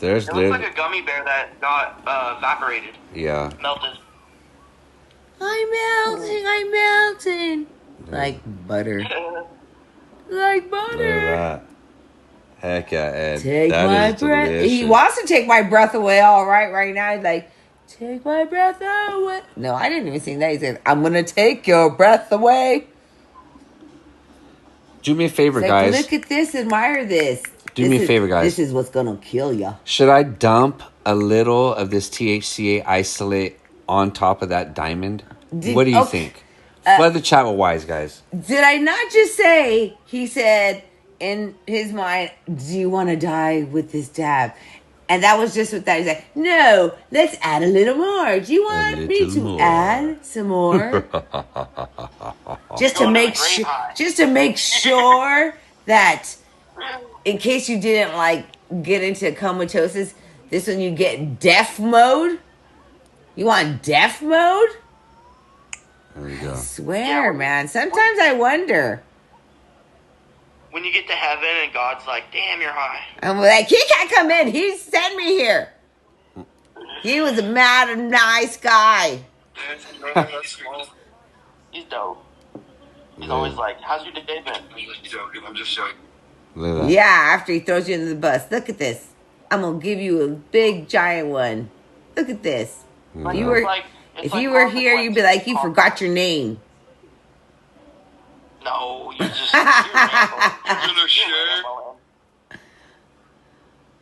There's It looks like a gummy bear that got evaporated. Yeah. Melted. I'm melting. Like butter. Like Look butter. at that. Heck yeah, Ed. Take that my is breath. delicious. He wants to take my breath away all right now. He's like, take my breath away. No, I didn't even sing that. He said, I'm going to take your breath away. Do me a favor, Like, guys. look at this. Admire this. Do me a favor, guys. This is what's going to kill you. Should I dump a little of this THCA isolate on top of that diamond? What do you think? Flood the chat with wise, guys. Did I not just say, he said in his mind, do you want to die with this dab? And that was just what that. He's like, no, let's add a little more. Do you want me to add some more? just to make sure that in case you didn't like get into comatose, this one you get deaf mode. You want deaf mode? There you go. I swear, man. Sometimes I wonder. When you get to heaven and God's like, damn, you're high. I'm like, he can't come in. He sent me here. He was a mad and nice guy. He's dope. He's always like, how's your day been? I'm just joking. Look at that. Yeah, after he throws you into the bus. Look at this. I'm going to give you a big, giant one. Look at this. Yeah. If you were here, you'd be like, you forgot your name. No, you just... You're gonna share?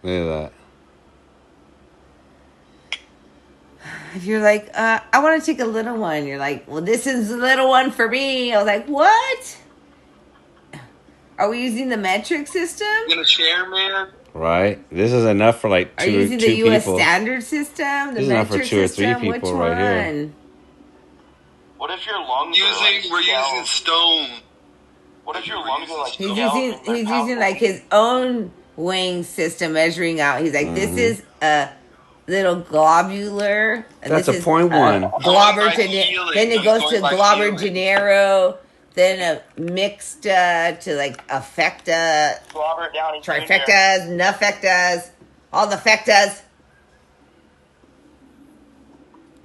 Look at that. If you're like, I want to take a little one. You're like, well, this is a little one for me. I was like, what? Are we using the metric system? You gonna share, man? Right? This is enough for like Are you using the U.S. standard system? The This is enough for metric 2 or 3 system? people Which right here. one? What if your lungs We're using stone. What if your lungs are like... He's using like his own wing system measuring out. He's like, this is a little globular. And That's this a is 0.1. Globber Going by feeling. then it goes to Going by globber feeling. genero. Then a mixed to like affecta, Robert Downey Jr. trifectas, nuffectas, all the fectas.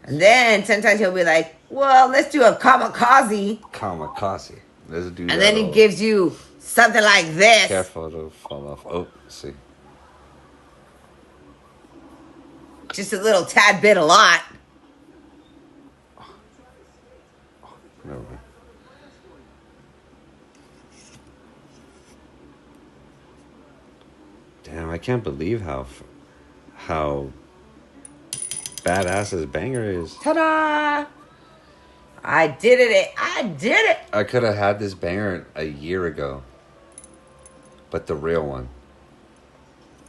And then sometimes he'll be like, well, let's do a kamikaze. Kamikaze. Let's do that. And then he gives you something like this. Careful, it'll fall off. Oh, see. Just a little tad bit a lot. Never mind. Damn, I can't believe how badass this banger is. Ta-da! I did it. I did it. I could have had this banger a year ago. But the real one.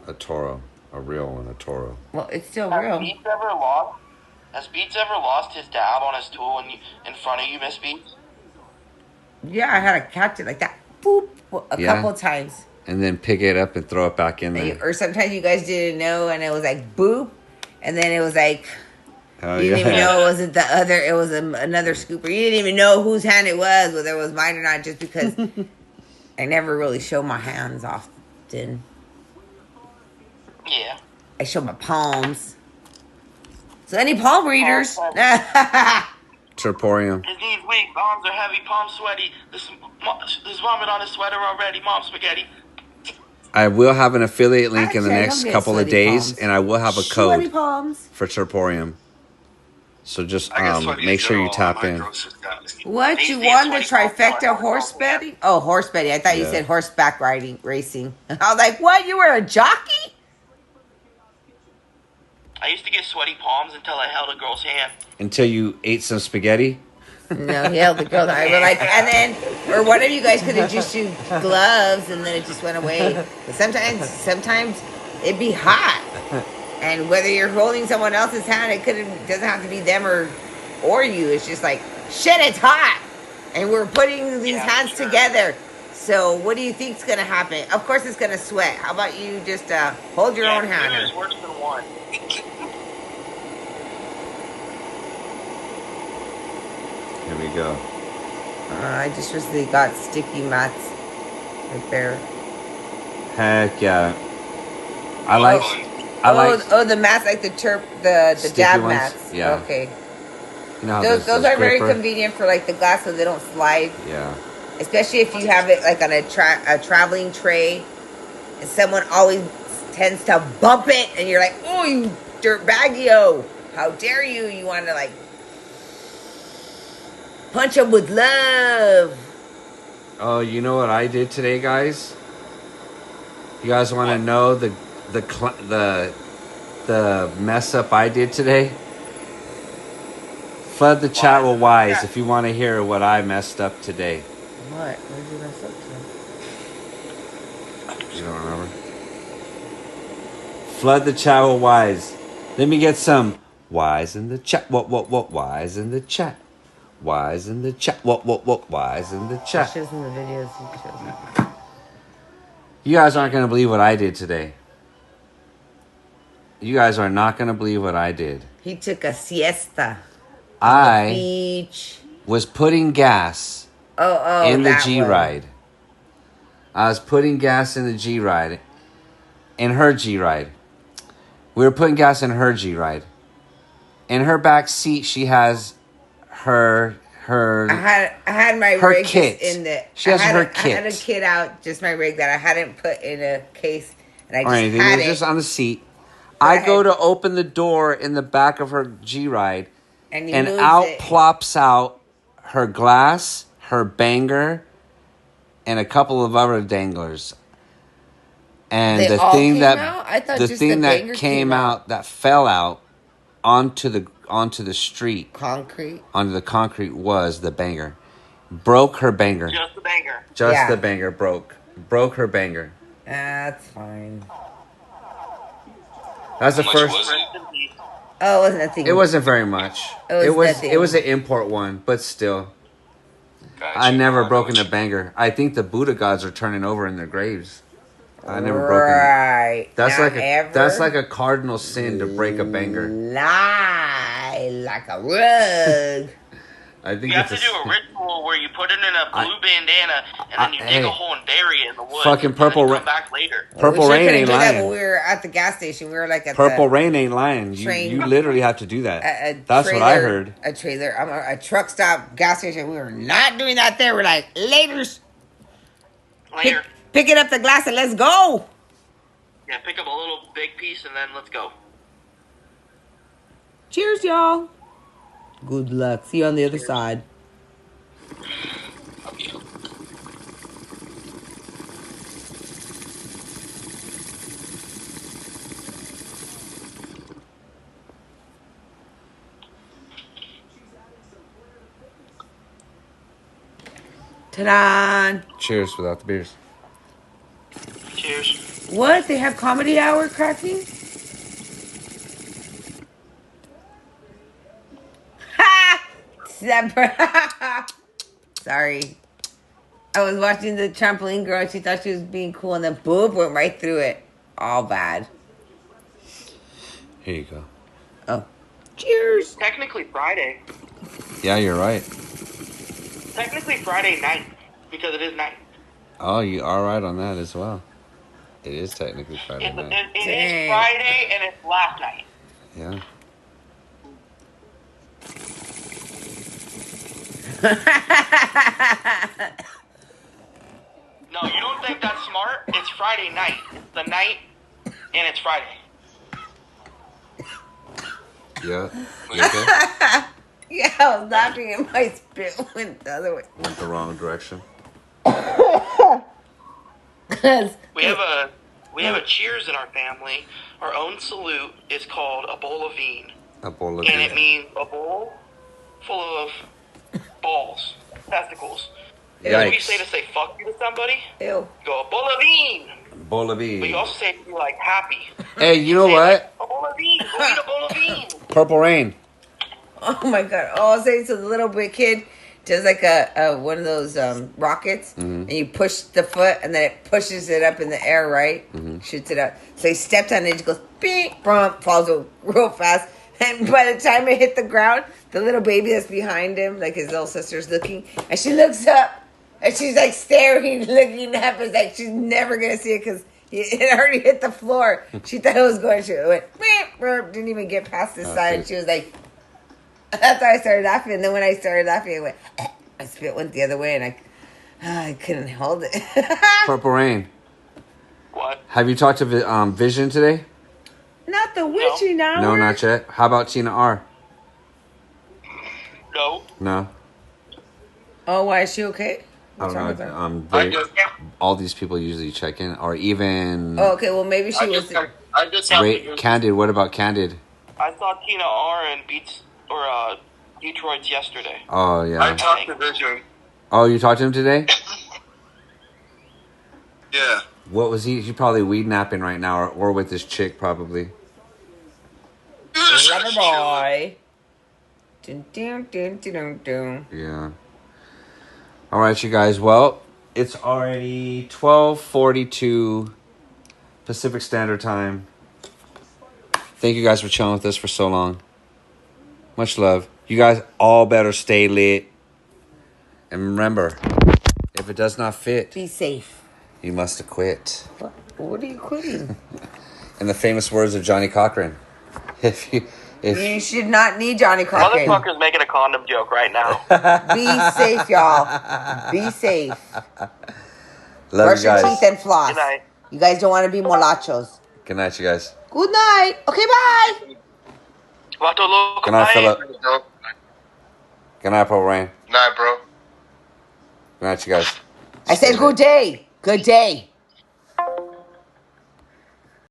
A Toro. A real one, a Toro. Well, it's still Has real. Beats ever lost his dab on his tool in front of you, Miss Beats? Yeah, I had to catch it like that. Boop. A Yeah. couple times. And then pick it up and throw it back in there. Or sometimes you guys didn't know and it was like boop. And then it was like, Oh, you didn't even know it wasn't the other, it was another scooper. You didn't even know whose hand it was, whether it was mine or not, just because I never really show my hands often. Yeah. I show my palms. So any palm readers? Terporium. His knees weak, arms are heavy, palms sweaty. There's vomit on his sweater already. Mom spaghetti. I will have an affiliate link in the Actually, I next don't get couple of sweaty days, palms. and I will have a Sweaty code palms. for Terporium. So just I guess make sure you tap in. What, you These won the sweaty palms trifecta are horse awesome. betting? Oh, horse betting. I thought you Yeah. said horseback riding, racing. I was like, what? You were a jockey? I used to get sweaty palms until I held a girl's hand. Until you ate some spaghetti. No, he held the girl. I was like, and then, or one of you guys could have just used gloves and then it just went away. But sometimes it'd be hot. And whether you're holding someone else's hand, doesn't have to be them or you. It's just like, shit, it's hot. And we're putting these hands together. So what do you think's going to happen? Of course it's going to sweat. How about you just hold your own hand? Two is worse than one. Here we go. I just recently got sticky mats right there. Heck yeah. I like the mats, like the Terp, the Sticky jab ones? mats. Yeah. Okay. You know how Those are very gripper? convenient for like the glass so they don't slide. Yeah. Especially if you have it like on a traveling tray, and someone always tends to bump it, and you're like, "Oh, you dirt baggio! How dare you! You want to like punch them with love." Oh, you know what I did today, guys? You guys want to know the mess up I did today? Flood the chat with wise if you want to hear what I messed up today. What? What did you mess up to? You don't remember? Flood the chat with wise. Let me get some wise in the chat. What? Wise in the chat. Wise in the chat. What? Wise in the chat. Shows in the videos. You guys aren't going to believe what I did today. You guys are not going to believe what I did. He took a siesta. I Beach. was putting gas in the G-Ride. I was putting gas in the G-Ride. In her G-Ride. We were putting gas in her G-Ride. In her back seat, she has her I had my her rig kit. in the. She has her kit. I had a kit out, just my rig that I hadn't put in a case, and I or just anything. had It was it. just on the seat. I go to open the door in the back of her G-Ride, and out plops out her glass, her banger, and a couple of other danglers. And They the all thing came that out? I thought the just thing the that banger came came out that fell out onto the street, concrete. onto the concrete was the banger. Broke her banger. Just the banger. Just the banger broke her banger. That's fine. That's the How much first. was it? Oh, it wasn't nothing. It wasn't very much. It was It was an import one, but still. Gotcha. I never I broken know a banger. I think the Buddha gods are turning over in their graves. I never broken Right. it. That's Not like a cardinal sin to break a banger. Lie like a rug. I think You have it's to do a ritual where you put it in a blue bandana and then you dig a hole and bury it in the woods. Fucking Purple and then Rain. come back later. Purple Rain ain't That lying. when we were at the gas station, we were like at Purple the Rain ain't lying. You literally have to do that. That's what I heard. A trailer, a truck stop gas station. We were not doing that there. We're like, laters. Later. Picking up the glass and let's go. Yeah, pick up a little big piece and then let's go. Cheers, y'all. Good luck. See you on the other side. I'll be out. Ta-da! Cheers without the beers. Cheers. What? They have comedy hour cracking? Ha! Sorry. I was watching the trampoline girl. She thought she was being cool, and then boop, went right through it. All bad. Here you go. Oh. Cheers. Technically Friday. Yeah, you're right. Technically Friday night because it is night. Oh, you are right on that as well. It is technically Friday It night. is Friday and it's last night. Yeah. No, you don't think that's smart? It's Friday night. It's the night and it's Friday. Yeah. You okay? Yeah, I was laughing and my spit went the other way. Went the wrong direction. We have a cheers in our family. Our own salute is called a bowl of vine. A bowl of And beer. it means a bowl full of balls, testicles. So when you say to say fuck you to somebody, Ew. you go a bowl of vine. Bowl of But beer. you also say it to be like happy. Hey, you know Say, what? like, a bowl of vine. Go eat a bowl of vine. Purple Rain. Oh my god! Oh, I'll say so. The little bit kid does like a one of those rockets, and you push the foot, and then it pushes it up in the air, right? Shoots it up. So he stepped on it, and goes beep, bump, falls real fast, and by the time it hit the ground, the little baby that's behind him, like his little sister's looking, and she looks up, and she's like staring, looking up, it's like she's never gonna see it because It already hit the floor. She thought it was going to. It went, beep, burp, didn't even get past the side. She was like, that's why I started laughing. And then when I started laughing, it went, my spit went the other way, and I couldn't hold it. Purple Rain. What? Have you talked to Vision today? Not the witching hour. No, not yet. How about Tina R? No. No. Oh, why is she okay? I What's don't wrong with know. her? All these people usually check in, or even. Oh, okay. Well, maybe she was. I just have to Candid. What about Candid? I saw Tina R and Detroit's yesterday. Oh yeah. I talked to Vision. Oh, you talked to him today? Yeah. What was he? He probably weed napping right now, or with his chick probably. Lover boy. Dun, dun, dun, dun, dun, dun. Yeah. All right, you guys. Well, it's already 12:42 Pacific Standard Time. Thank you guys for chilling with us for so long. Much love. You guys all better stay lit. And remember, if it does not fit, Be safe. you must acquit. What are you quitting? In the famous words of Johnny Cochran, if You should not need Johnny Cochran. Motherfucker's making a condom joke right now. Be safe, y'all. Be safe. love Brush you your guys. teeth and floss. Good night. You guys don't want to be molachos. Good night, you guys. Good night. Okay, bye. Vato loco, Good night, bye. Philip. Good night, Purple Rain. Night, bro. Good night, you guys. I said good day. Good day.